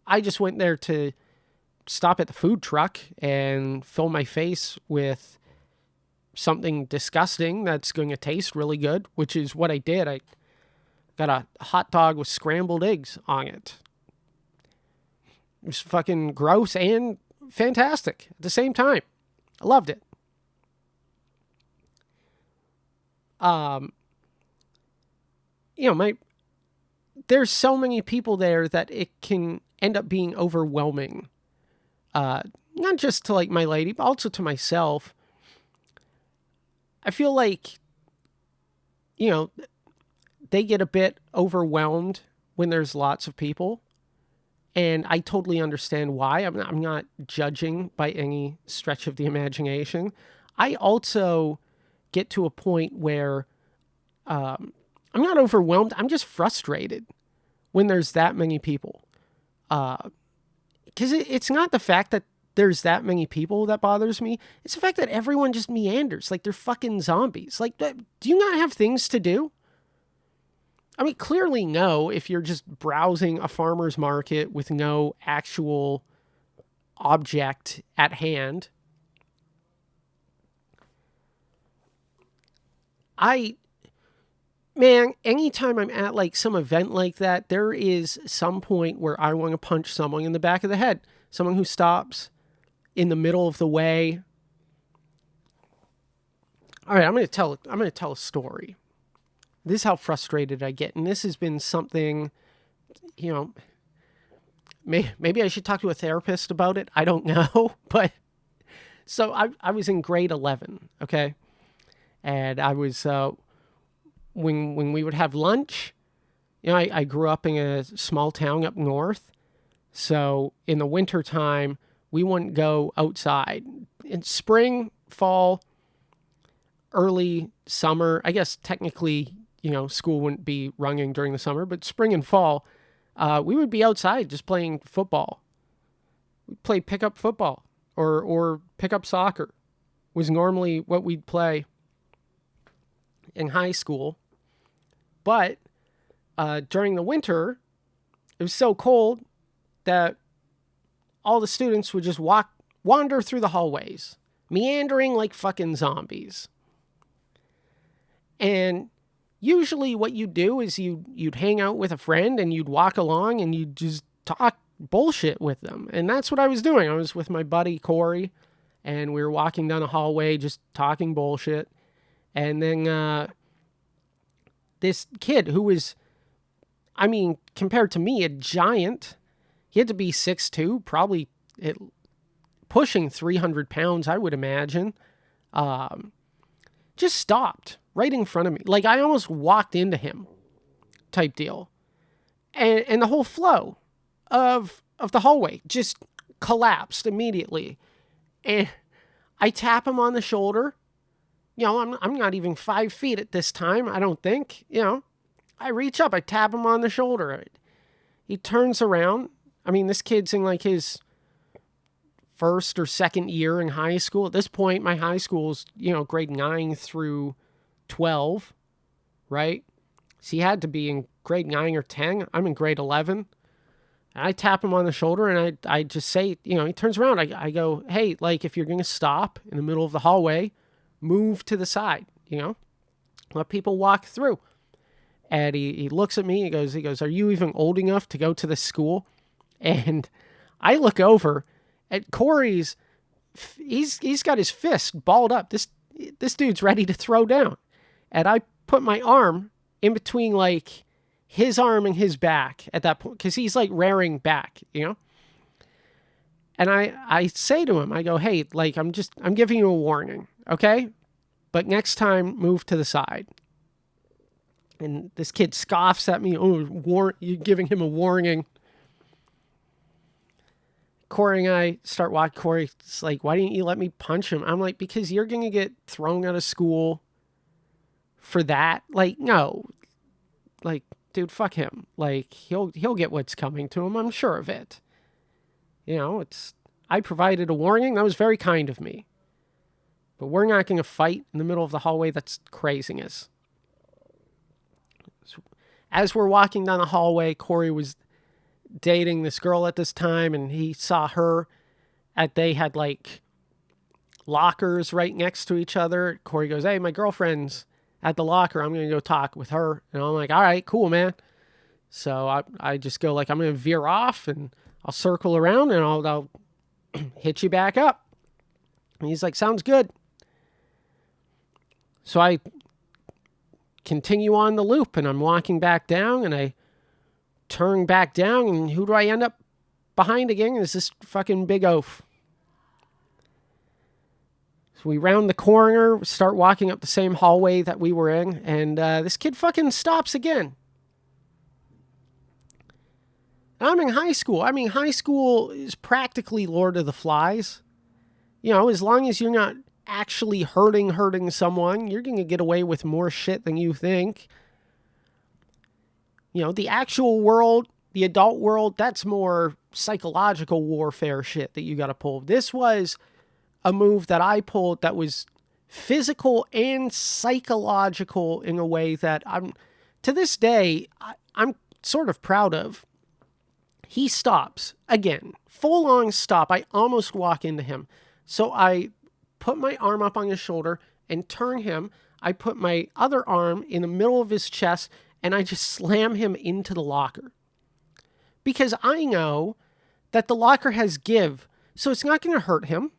I just went there to stop at the food truck and fill my face with something disgusting that's going to taste really good, which is what I did. I got a hot dog with scrambled eggs on it. It was fucking gross and fantastic at the same time. I loved it. There's so many people there that it can end up being overwhelming. Not just to like my lady, but also to myself. I feel like, they get a bit overwhelmed when there's lots of people. And I totally understand why. I'm not judging by any stretch of the imagination. I also get to a point where I'm not overwhelmed. I'm just frustrated when there's that many people. Because it's not the fact that there's that many people that bothers me. It's the fact that everyone just meanders like they're fucking zombies. Like, do you not have things to do? I mean, clearly no, if you're just browsing a farmer's market with no actual, object at hand. Man, anytime I'm at like some event like that, there is some point where I want to punch someone in the back of the head. Someone who stops in the middle of the way. All right, I'm going to tell a story. This is how frustrated I get. And this has been something, you know, maybe I should talk to a therapist about it. I don't know. But so I was in grade 11, okay? And I was, when we would have lunch, you know, I grew up in a small town up north. So in the wintertime, we wouldn't go outside. In spring, fall, early summer, I guess technically, you know, school wouldn't be running during the summer, but spring and fall, we would be outside just playing football. We'd play pickup football or pickup soccer was normally what we'd play in high school. But during the winter, it was so cold that all the students would just wander through the hallways, meandering like fucking zombies. And usually what you'd do is you'd hang out with a friend and you'd walk along and you'd just talk bullshit with them. And that's what I was doing. I was with my buddy Corey and we were walking down a hallway just talking bullshit. And then this kid who was, I mean, compared to me, a giant. He had to be 6'2", probably pushing 300 pounds, I would imagine. Just stopped right in front of me. Like I almost walked into him type deal. And the whole flow of the hallway just collapsed immediately. And I tap him on the shoulder. You know, I'm not even 5 feet at this time, I don't think. You know, I reach up, I tap him on the shoulder. He turns around. I mean, this kid's in like his first or second year in high school. At this point, my high school's, you know, grade 9 through 12, right? So he had to be in grade 9 or 10. I'm in grade 11. I tap him on the shoulder and I just say, you know, he turns around. I go, hey, like if you're going to stop in the middle of the hallway, move to the side, you know, let people walk through. And he looks at me, he goes, are you even old enough to go to this school? And I look over at Corey's, he's got his fist balled up. This dude's ready to throw down. And I put my arm in between like his arm and his back at that point, because he's like rearing back, you know? And I say to him, I go, hey, like I'm giving you a warning, okay? But next time, move to the side. And this kid scoffs at me. Oh, you're giving him a warning. Corey and I start walking. Corey's like, why didn't you let me punch him? I'm like, because you're going to get thrown out of school for that. Like, no. Like, dude, fuck him. Like, he'll get what's coming to him. I'm sure of it. You know, I provided a warning. That was very kind of me. But we're not going to fight in the middle of the hallway. That's craziness. As we're walking down the hallway, Corey was dating this girl at this time, and he saw her they had like lockers right next to each other. Corey goes, hey, my girlfriend's at the locker. I'm going to go talk with her. And I'm like, all right, cool, man. So I just go like, I'm going to veer off and I'll circle around and I'll hit you back up. And he's like, sounds good. So I continue on the loop and I'm walking back down and I turn back down and who do I end up behind again? Is this fucking big oaf. So we round the corner, start walking up the same hallway that we were in, and this kid fucking stops again. And I'm in high school. I mean, high school is practically Lord of the Flies. You know, as long as you're not actually hurting someone, you're going to get away with more shit than you think. You know, the actual world, the adult world, that's more psychological warfare shit that you got to pull. This was a move that I pulled that was physical and psychological in a way that to this day, I'm sort of proud of. He stops again full on stop. I almost walk into him. So I put my arm up on his shoulder and turn him. I put my other arm in the middle of his chest and I just slam him into the locker. Because I know that the locker has give, so it's not going to hurt him.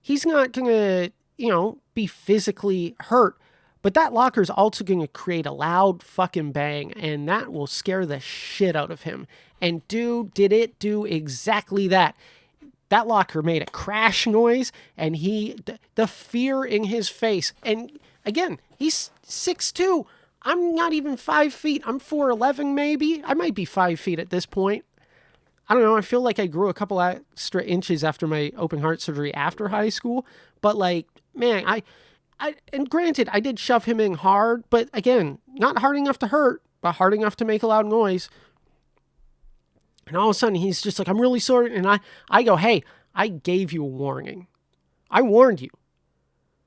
He's not going to, be physically hurt, but that locker is also going to create a loud fucking bang, and that will scare the shit out of him. And dude, did it do exactly that. That locker made a crash noise, and the fear in his face. And again, he's 6'2". I'm not even 5 feet. I'm 4'11" maybe. I might be 5 feet at this point. I don't know. I feel like I grew a couple extra inches after my open heart surgery after high school. But like, man, and granted, I did shove him in hard, but again, not hard enough to hurt, but hard enough to make a loud noise. And all of a sudden, he's just like, I'm really sorry. And I go, hey, I gave you a warning. I warned you.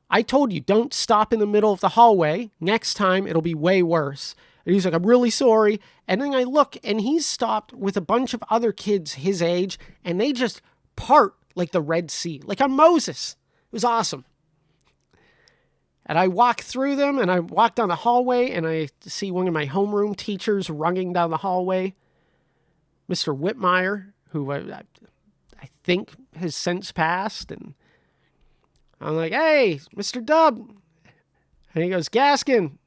I told you, don't stop in the middle of the hallway. Next time, it'll be way worse. And he's like, I'm really sorry. And then I look, and he's stopped with a bunch of other kids his age, and they just part like the Red Sea, like I'm Moses. It was awesome. And I walk through them, and I walk down the hallway, and I see one of my homeroom teachers running down the hallway, Mr. Whitmire, who I think has since passed. And I'm like, hey, Mr. Dub. And he goes, Gaskin.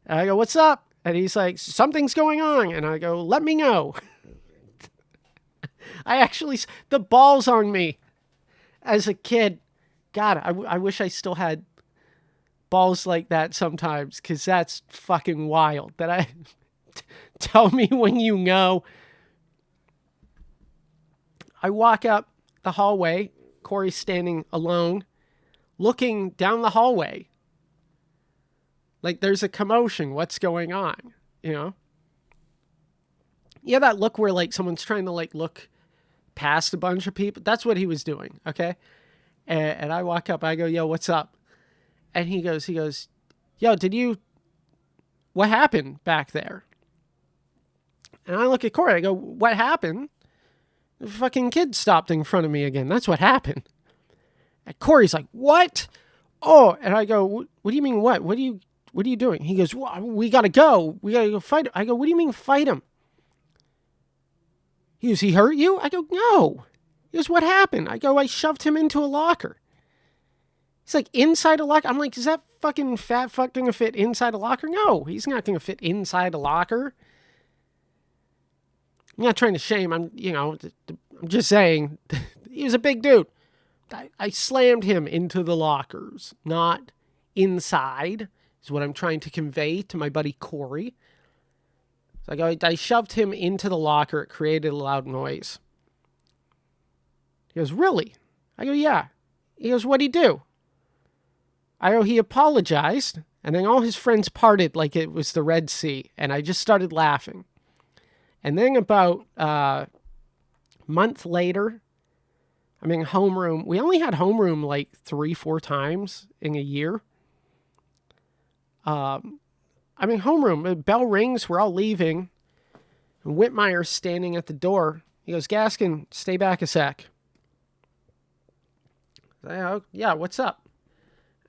And I go, what's up? And he's like, something's going on. And I go, let me know. The balls on me as a kid. God, I wish I still had balls like that sometimes, because that's fucking wild. Tell me when you know. I walk up the hallway. Corey's standing alone, looking down the hallway. Like there's a commotion. What's going on? Yeah, that look where like someone's trying to like look past a bunch of people. That's what he was doing. Okay. And I walk up, I go, yo, what's up? And he goes, yo, what happened back there? And I look at Corey, I go, what happened? The fucking kid stopped in front of me again. That's what happened. And Corey's like, what? Oh, and I go, what do you mean what? What are you doing? He goes, well, we got to go. We got to go fight him. I go, what do you mean fight him? He goes, he hurt you? I go, no. He goes, what happened? I go, I shoved him into a locker. He's like, inside a locker? I'm like, is that fucking fat fuck going to fit inside a locker? No, he's not going to fit inside a locker. I'm not trying to shame. I'm just saying he was a big dude. I slammed him into the lockers, not inside, is what I'm trying to convey to my buddy Corey. So I shoved him into the locker. It created a loud noise. He goes, really? I go, yeah. He goes, what'd he do? I go, he apologized, and then all his friends parted like it was the Red Sea, and I just started laughing. And then about a month later, I'm in homeroom. We only had homeroom like 3-4 times in a year. I'm in homeroom. The bell rings. We're all leaving. And Whitmire's standing at the door. He goes, Gaskin, stay back a sec. Yeah, what's up?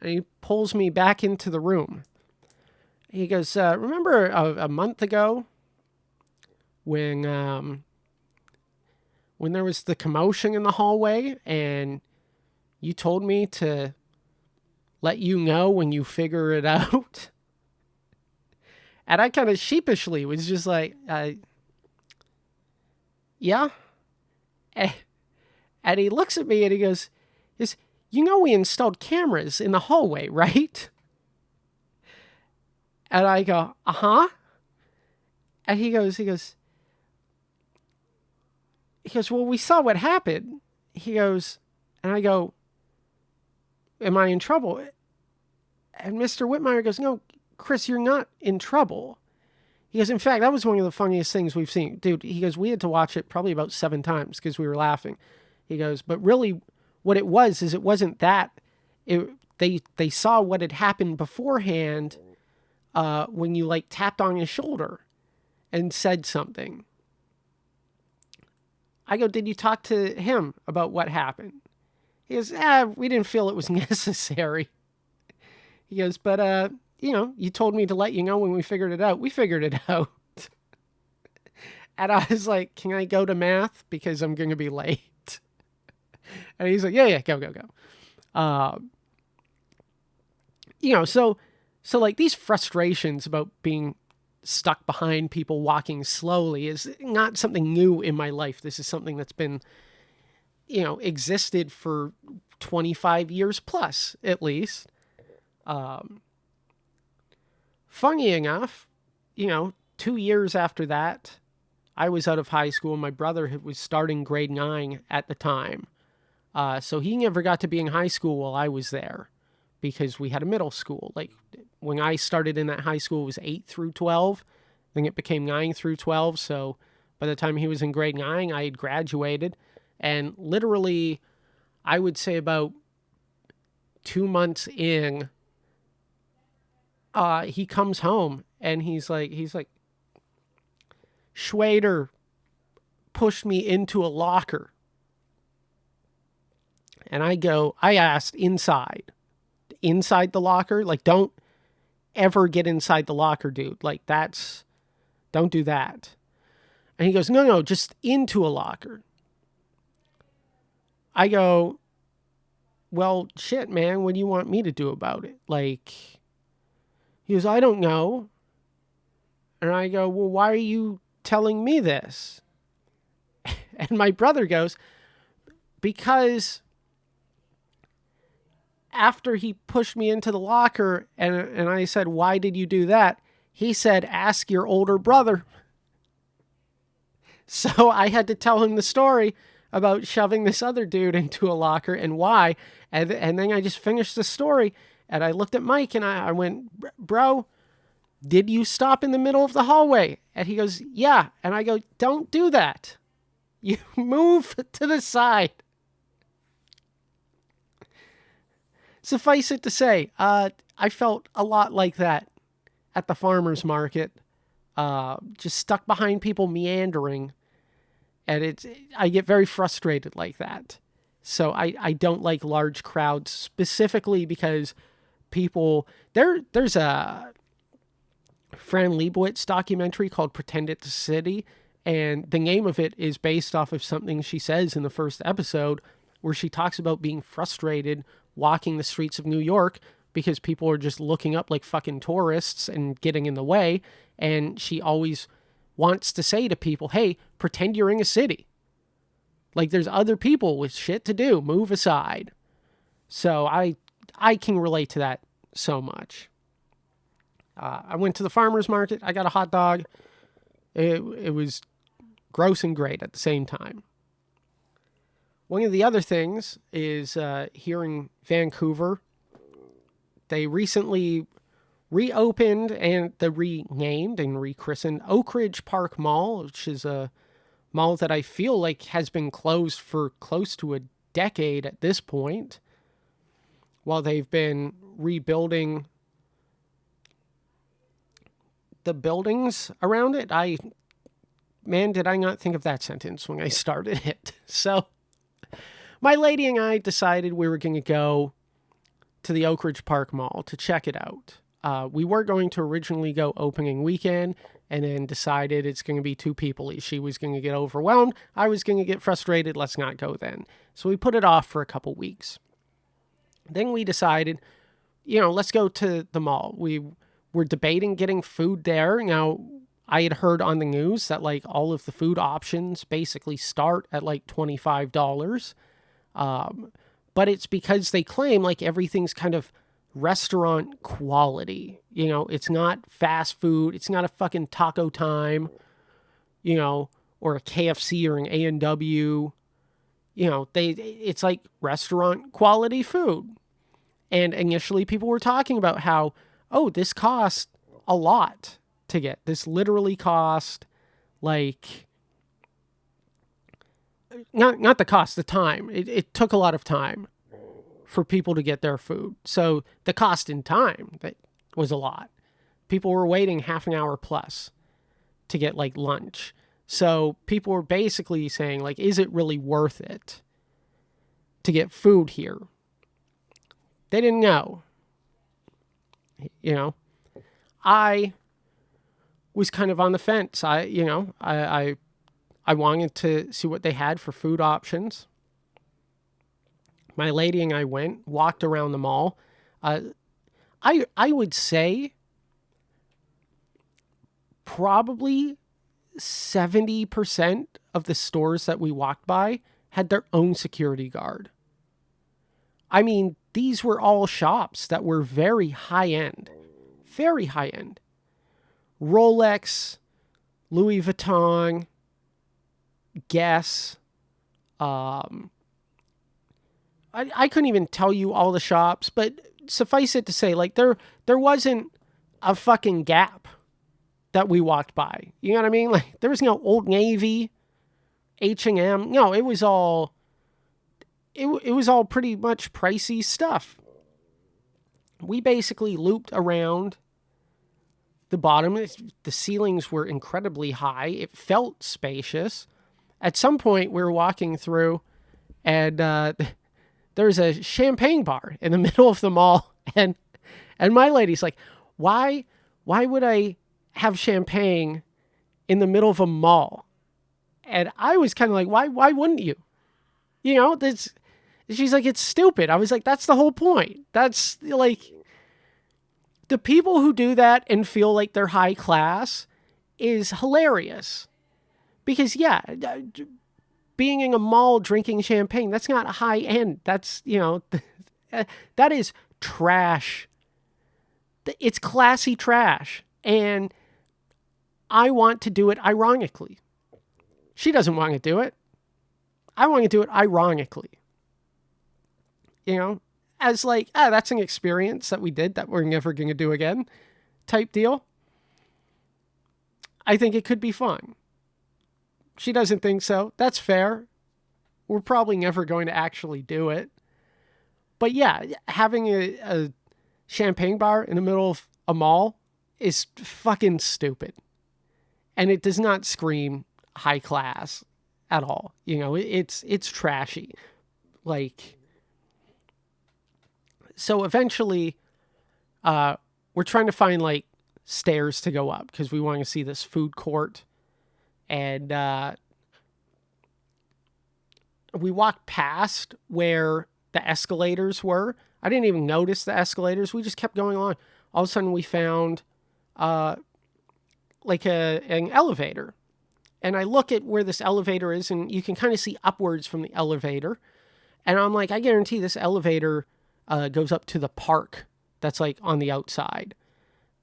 And he pulls me back into the room. He goes, remember a month ago when there was the commotion in the hallway and you told me to let you know when you figure it out? And I kind of sheepishly was just like, yeah. And he looks at me and he goes, we installed cameras in the hallway, right? And I go, uh-huh. And he goes, well, we saw what happened. He goes, and I go, am I in trouble? And Mr. Whitmire goes, no, Chris, you're not in trouble. He goes, in fact, that was one of the funniest things we've seen. Dude, he goes, we had to watch it probably about 7 times because we were laughing. He goes, but really what it was is it wasn't that. They saw what had happened beforehand when you like tapped on his shoulder and said something. I go, did you talk to him about what happened? He goes, we didn't feel it was necessary. He goes, but, you told me to let you know when we figured it out. We figured it out. And I was like, can I go to math? Because I'm going to be late. And he's like, yeah, go. So like these frustrations about being stuck behind people walking slowly is not something new in my life. This is something that's been, existed for 25 years plus, at least. Funny enough, 2 years after that, I was out of high school. My brother was starting grade 9 at the time. So he never got to be in high school while I was there because we had a middle school. Like when I started in that high school, it was 8 through 12. Then it became 9 through 12. So by the time he was in grade 9, I had graduated. And literally, I would say about 2 months in, he comes home and he's like, Schwader pushed me into a locker. And I asked inside the locker, like, don't ever get inside the locker, dude. Like, don't do that. And he goes, no, just into a locker. I go, well, shit, man, what do you want me to do about it? Like, he goes, I don't know. And I go, well, why are you telling me this? And my brother goes, because after he pushed me into the locker and I said, why did you do that? He said, ask your older brother. So I had to tell him the story about shoving this other dude into a locker and why. And then I just finished the story and I looked at Mike and I went, bro, did you stop in the middle of the hallway? And he goes, yeah. And I go, don't do that. You move to the side. Suffice it to say, I felt a lot like that at the farmer's market, just stuck behind people meandering. And I get very frustrated like that. So I don't like large crowds specifically because there's a Fran Lebowitz documentary called Pretend It's a City. And the name of it is based off of something she says in the first episode where she talks about being frustrated walking the streets of New York because people are just looking up like fucking tourists and getting in the way. And she always wants to say to people, hey, pretend you're in a city. Like there's other people with shit to do. Move aside. So I can relate to that so much. I went to the farmer's market. I got a hot dog. It was gross and great at the same time. One of the other things is here in Vancouver, they recently reopened and the renamed and rechristened Oak Ridge Park Mall, which is a mall that I feel like has been closed for close to a decade at this point, while they've been rebuilding the buildings around it. Did I not think of that sentence when I started it? So my lady and I decided we were going to go to the Oak Ridge Park Mall to check it out. We were going to originally go opening weekend and then decided it's going to be too people-y. She was going to get overwhelmed. I was going to get frustrated. Let's not go then. So we put it off for a couple weeks. Then we decided, let's go to the mall. We were debating getting food there. Now, I had heard on the news that like all of the food options basically start at like $25. But it's because they claim like everything's kind of restaurant quality. It's not fast food. It's not a fucking Taco Time, or a KFC or an A&W. It's like restaurant quality food. And initially people were talking about how, oh, this cost a lot to get. This literally cost like, not the cost, the time. It took a lot of time for people to get their food. So the cost in time that was a lot. People were waiting half an hour plus to get like lunch. So people were basically saying, like, is it really worth it to get food here? They didn't know. You know, I was kind of on the fence. I wanted to see what they had for food options. My lady and I went, walked around the mall. I would say probably 70% of the stores that we walked by had their own security guard. I mean, these were all shops that were very high end. Very high end. Rolex, Louis Vuitton, Guess. I couldn't even tell you all the shops, but suffice it to say, like, there wasn't a fucking Gap that we walked by. You know what I mean? Like, there was no Old Navy, H&M. No, it was all pretty much pricey stuff. We basically looped around the bottom. The ceilings were incredibly high. It felt spacious. At some point, we were walking through, and there's a champagne bar in the middle of the mall, and my lady's like, why would I have champagne in the middle of a mall? And I was kind of like, why wouldn't you? You know, she's like, it's stupid. I was like, that's the whole point. That's like, the people who do that and feel like they're high class is hilarious. Because, yeah, being in a mall drinking champagne, that's not high end. That's, you know, that is trash. It's classy trash. And I want to do it ironically. She doesn't want to do it. I want to do it ironically. You know, as like, that's an experience that we did that we're never going to do again type deal. I think it could be fun. She doesn't think so. That's fair. We're probably never going to actually do it. But yeah, having a champagne bar in the middle of a mall is fucking stupid. And it does not scream high class at all. You know, it's trashy. Like, so eventually, we're trying to find like stairs to go up because we want to see this food court. And we walked past where the escalators were. I didn't even notice the escalators. We just kept going along. All of a sudden, we found like an elevator. And I look at where this elevator is, and you can kind of see upwards from the elevator. And I'm like, I guarantee this elevator goes up to the park that's like on the outside.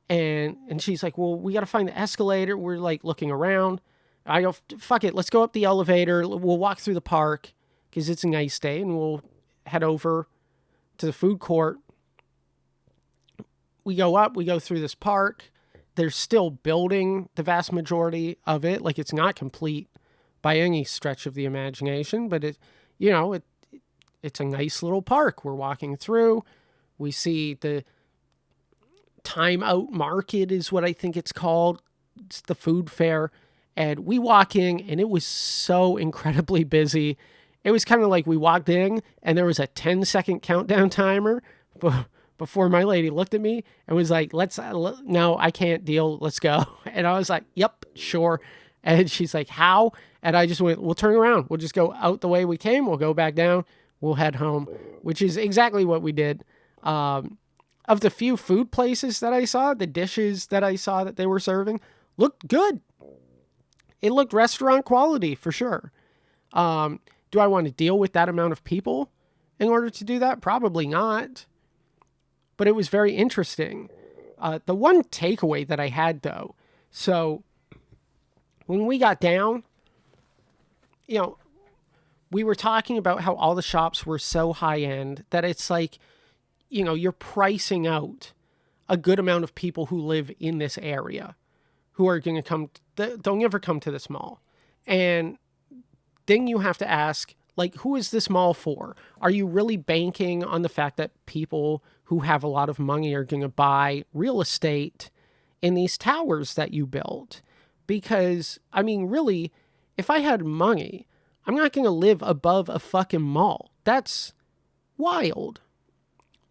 And she's like, well, we got to find the escalator. We're like looking around. I go, fuck it, let's go up the elevator. We'll walk through the park because it's a nice day, and we'll head over to the food court. We go up, we go through this park. They're still building the vast majority of it. Like, it's not complete by any stretch of the imagination, but it's a nice little park. We're walking through. We see the Time Out Market is what I think it's called. It's the food fair. And we walk in, and it was so incredibly busy. It was kind of like we walked in, and there was a 10-second countdown timer before my lady looked at me and was like, no, I can't deal. Let's go. And I was like, yep, sure. And she's like, how? And I just went, we'll turn around. We'll just go out the way we came. We'll go back down. We'll head home, which is exactly what we did. Of the few food places that I saw, the dishes that I saw that they were serving looked good. It looked restaurant quality for sure. Do I want to deal with that amount of people in order to do that? Probably not. But it was very interesting. The one takeaway that I had, though, so when we got down, we were talking about how all the shops were so high end that it's like, you're pricing out a good amount of people who live in this area who are going to come, they'll never come to this mall. And then you have to ask, like, who is this mall for? Are you really banking on the fact that people who have a lot of money are going to buy real estate in these towers that you built? because, I mean, really, if I had money, I'm not going to live above a fucking mall. That's wild.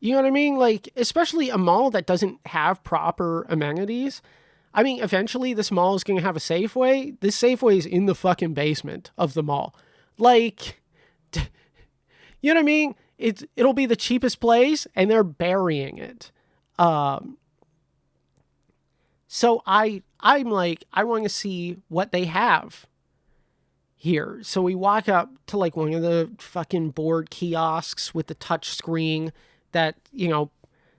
You know what I mean? Like, especially a mall that doesn't have proper amenities. I mean, eventually this mall is going to have a Safeway. This Safeway is in the fucking basement of the mall. Like, you know what I mean? It'll be the cheapest place, and they're burying it. So I'm like, I want to see what they have here. So we walk up to like one of the fucking board kiosks with the touch screen that, you know,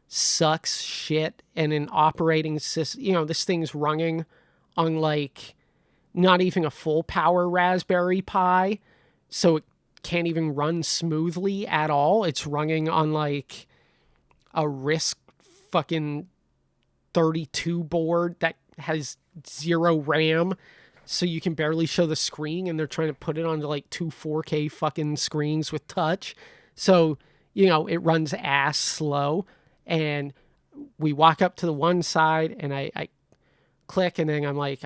sucks shit, and an operating system, you know, this thing's running on like not even a full power Raspberry Pi, so it can't even run smoothly at all. It's running on like a RISC fucking 32 board that has 0 RAM, so you can barely show the screen, and they're trying to put it onto like 2 4K fucking screens with touch. So, you know, it runs ass slow. And we walk up to the one side, and I click, and then I'm like,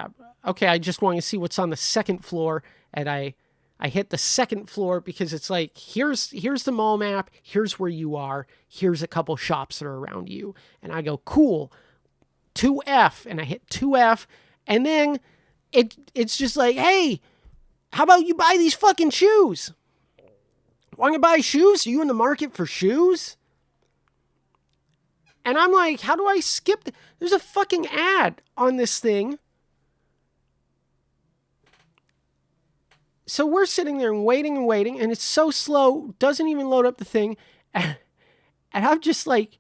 okay, I just want to see what's on the second floor. And I hit the second floor because it's like, here's the mall map. Here's where you are. Here's a couple shops that are around you. And I go, cool, 2F. And I hit 2F. And then it's just like, hey, how about you buy these fucking shoes? Want to buy shoes? Are you in the market for shoes? And I'm like, how do I skip? There's a fucking ad on this thing. So we're sitting there and waiting, and it's so slow, doesn't even load up the thing. And I'm just like,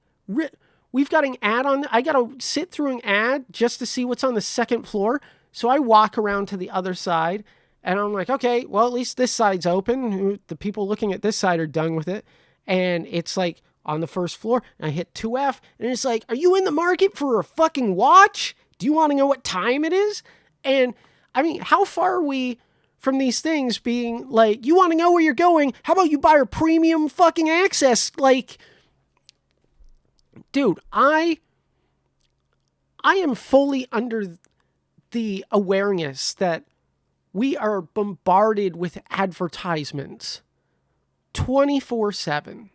we've got an ad on. I got to sit through an ad just to see what's on the second floor. So I walk around to the other side, and I'm like, okay, well, at least this side's open. The people looking at this side are done with it. And it's like, on the first floor, and I hit 2F, and it's like, are you in the market for a fucking watch? Do you want to know what time it is? And I mean, how far are we from these things being like, you want to know where you're going? How about you buy our premium fucking access? Like, dude, I am fully under the awareness that we are bombarded with advertisements 24/7.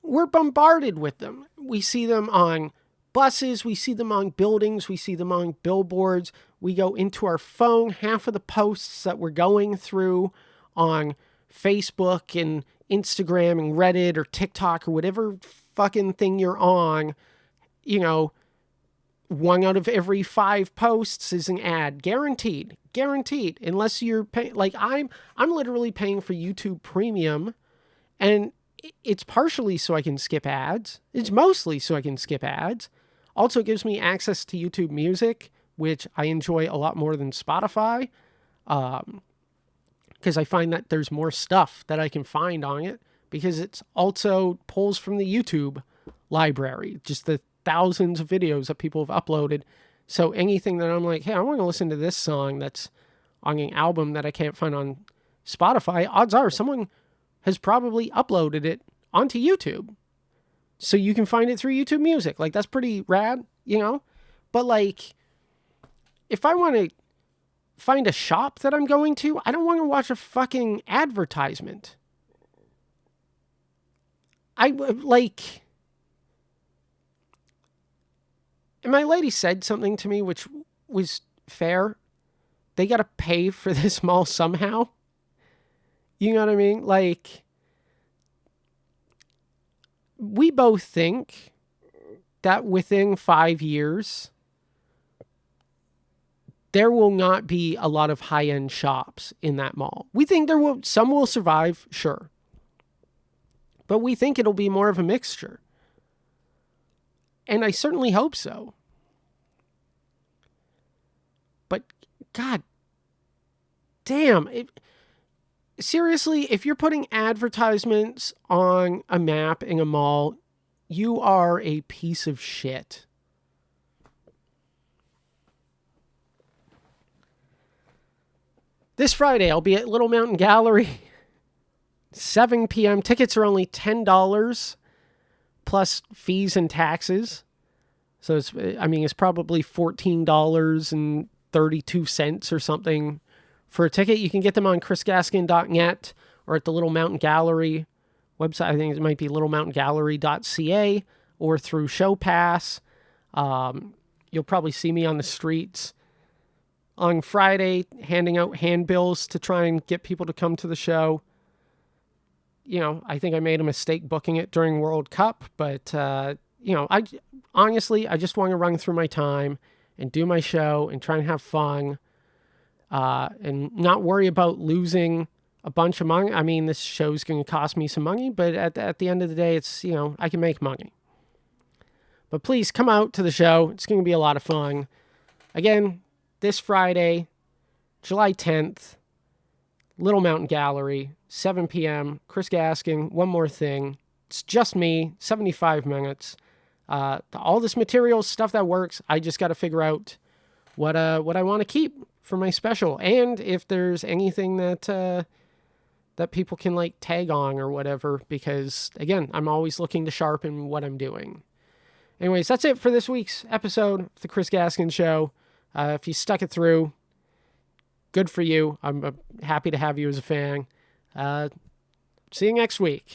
We're bombarded with them. We see them on buses. We see them on buildings. We see them on billboards. We go into our phone. Half of the posts that we're going through on Facebook and Instagram and Reddit or TikTok or whatever fucking thing you're on, you know, 1 out of every 5 posts is an ad. Guaranteed. Unless you're paying, like I'm literally paying for YouTube Premium, and it's partially so I can skip ads. It's mostly so I can skip ads. Also, it gives me access to YouTube Music, which I enjoy a lot more than Spotify, because I find that there's more stuff that I can find on it, because it's also pulls from the YouTube library, just the thousands of videos that people have uploaded. So anything that I'm like, hey, I want to listen to this song that's on an album that I can't find on Spotify, odds are someone has probably uploaded it onto YouTube. So you can find it through YouTube Music. Like, that's pretty rad, you know? But like, if I want to find a shop that I'm going to, I don't want to watch a fucking advertisement. And my lady said something to me which was fair. They got to pay for this mall somehow. You know what I mean? Like, we both think that within 5 years, there will not be a lot of high-end shops in that mall. We think some will survive, sure. But we think it'll be more of a mixture. And I certainly hope so. But, God damn, seriously, if you're putting advertisements on a map in a mall, you are a piece of shit. This Friday, I'll be at Little Mountain Gallery, 7 p.m. Tickets are only $10 plus fees and taxes. So it's probably $14.32 or something for a ticket. You can get them on chrisgaskin.net or at the Little Mountain Gallery website. I think it might be littlemountaingallery.ca or through Show Pass. You'll probably see me on the streets on Friday handing out handbills to try and get people to come to the show. I think I made a mistake booking it during World Cup, but I honestly, I just want to run through my time and do my show and try and have fun, and not worry about losing a bunch of money. I mean, this show's going to cost me some money, but at the end of the day, it's, I can make money. But please come out to the show. It's going to be a lot of fun. Again, this Friday, July 10th, Little Mountain Gallery, 7 p.m. Chris Gaskin, One More Thing. It's just me, 75 minutes. All this material, stuff that works. I just got to figure out what I want to keep for my special, and if there's anything that people can like tag on or whatever. Because again, I'm always looking to sharpen what I'm doing. Anyways, that's it for this week's episode of the Chris Gaskin Show. If you stuck it through, good for you. I'm happy to have you as a fan. See you next week.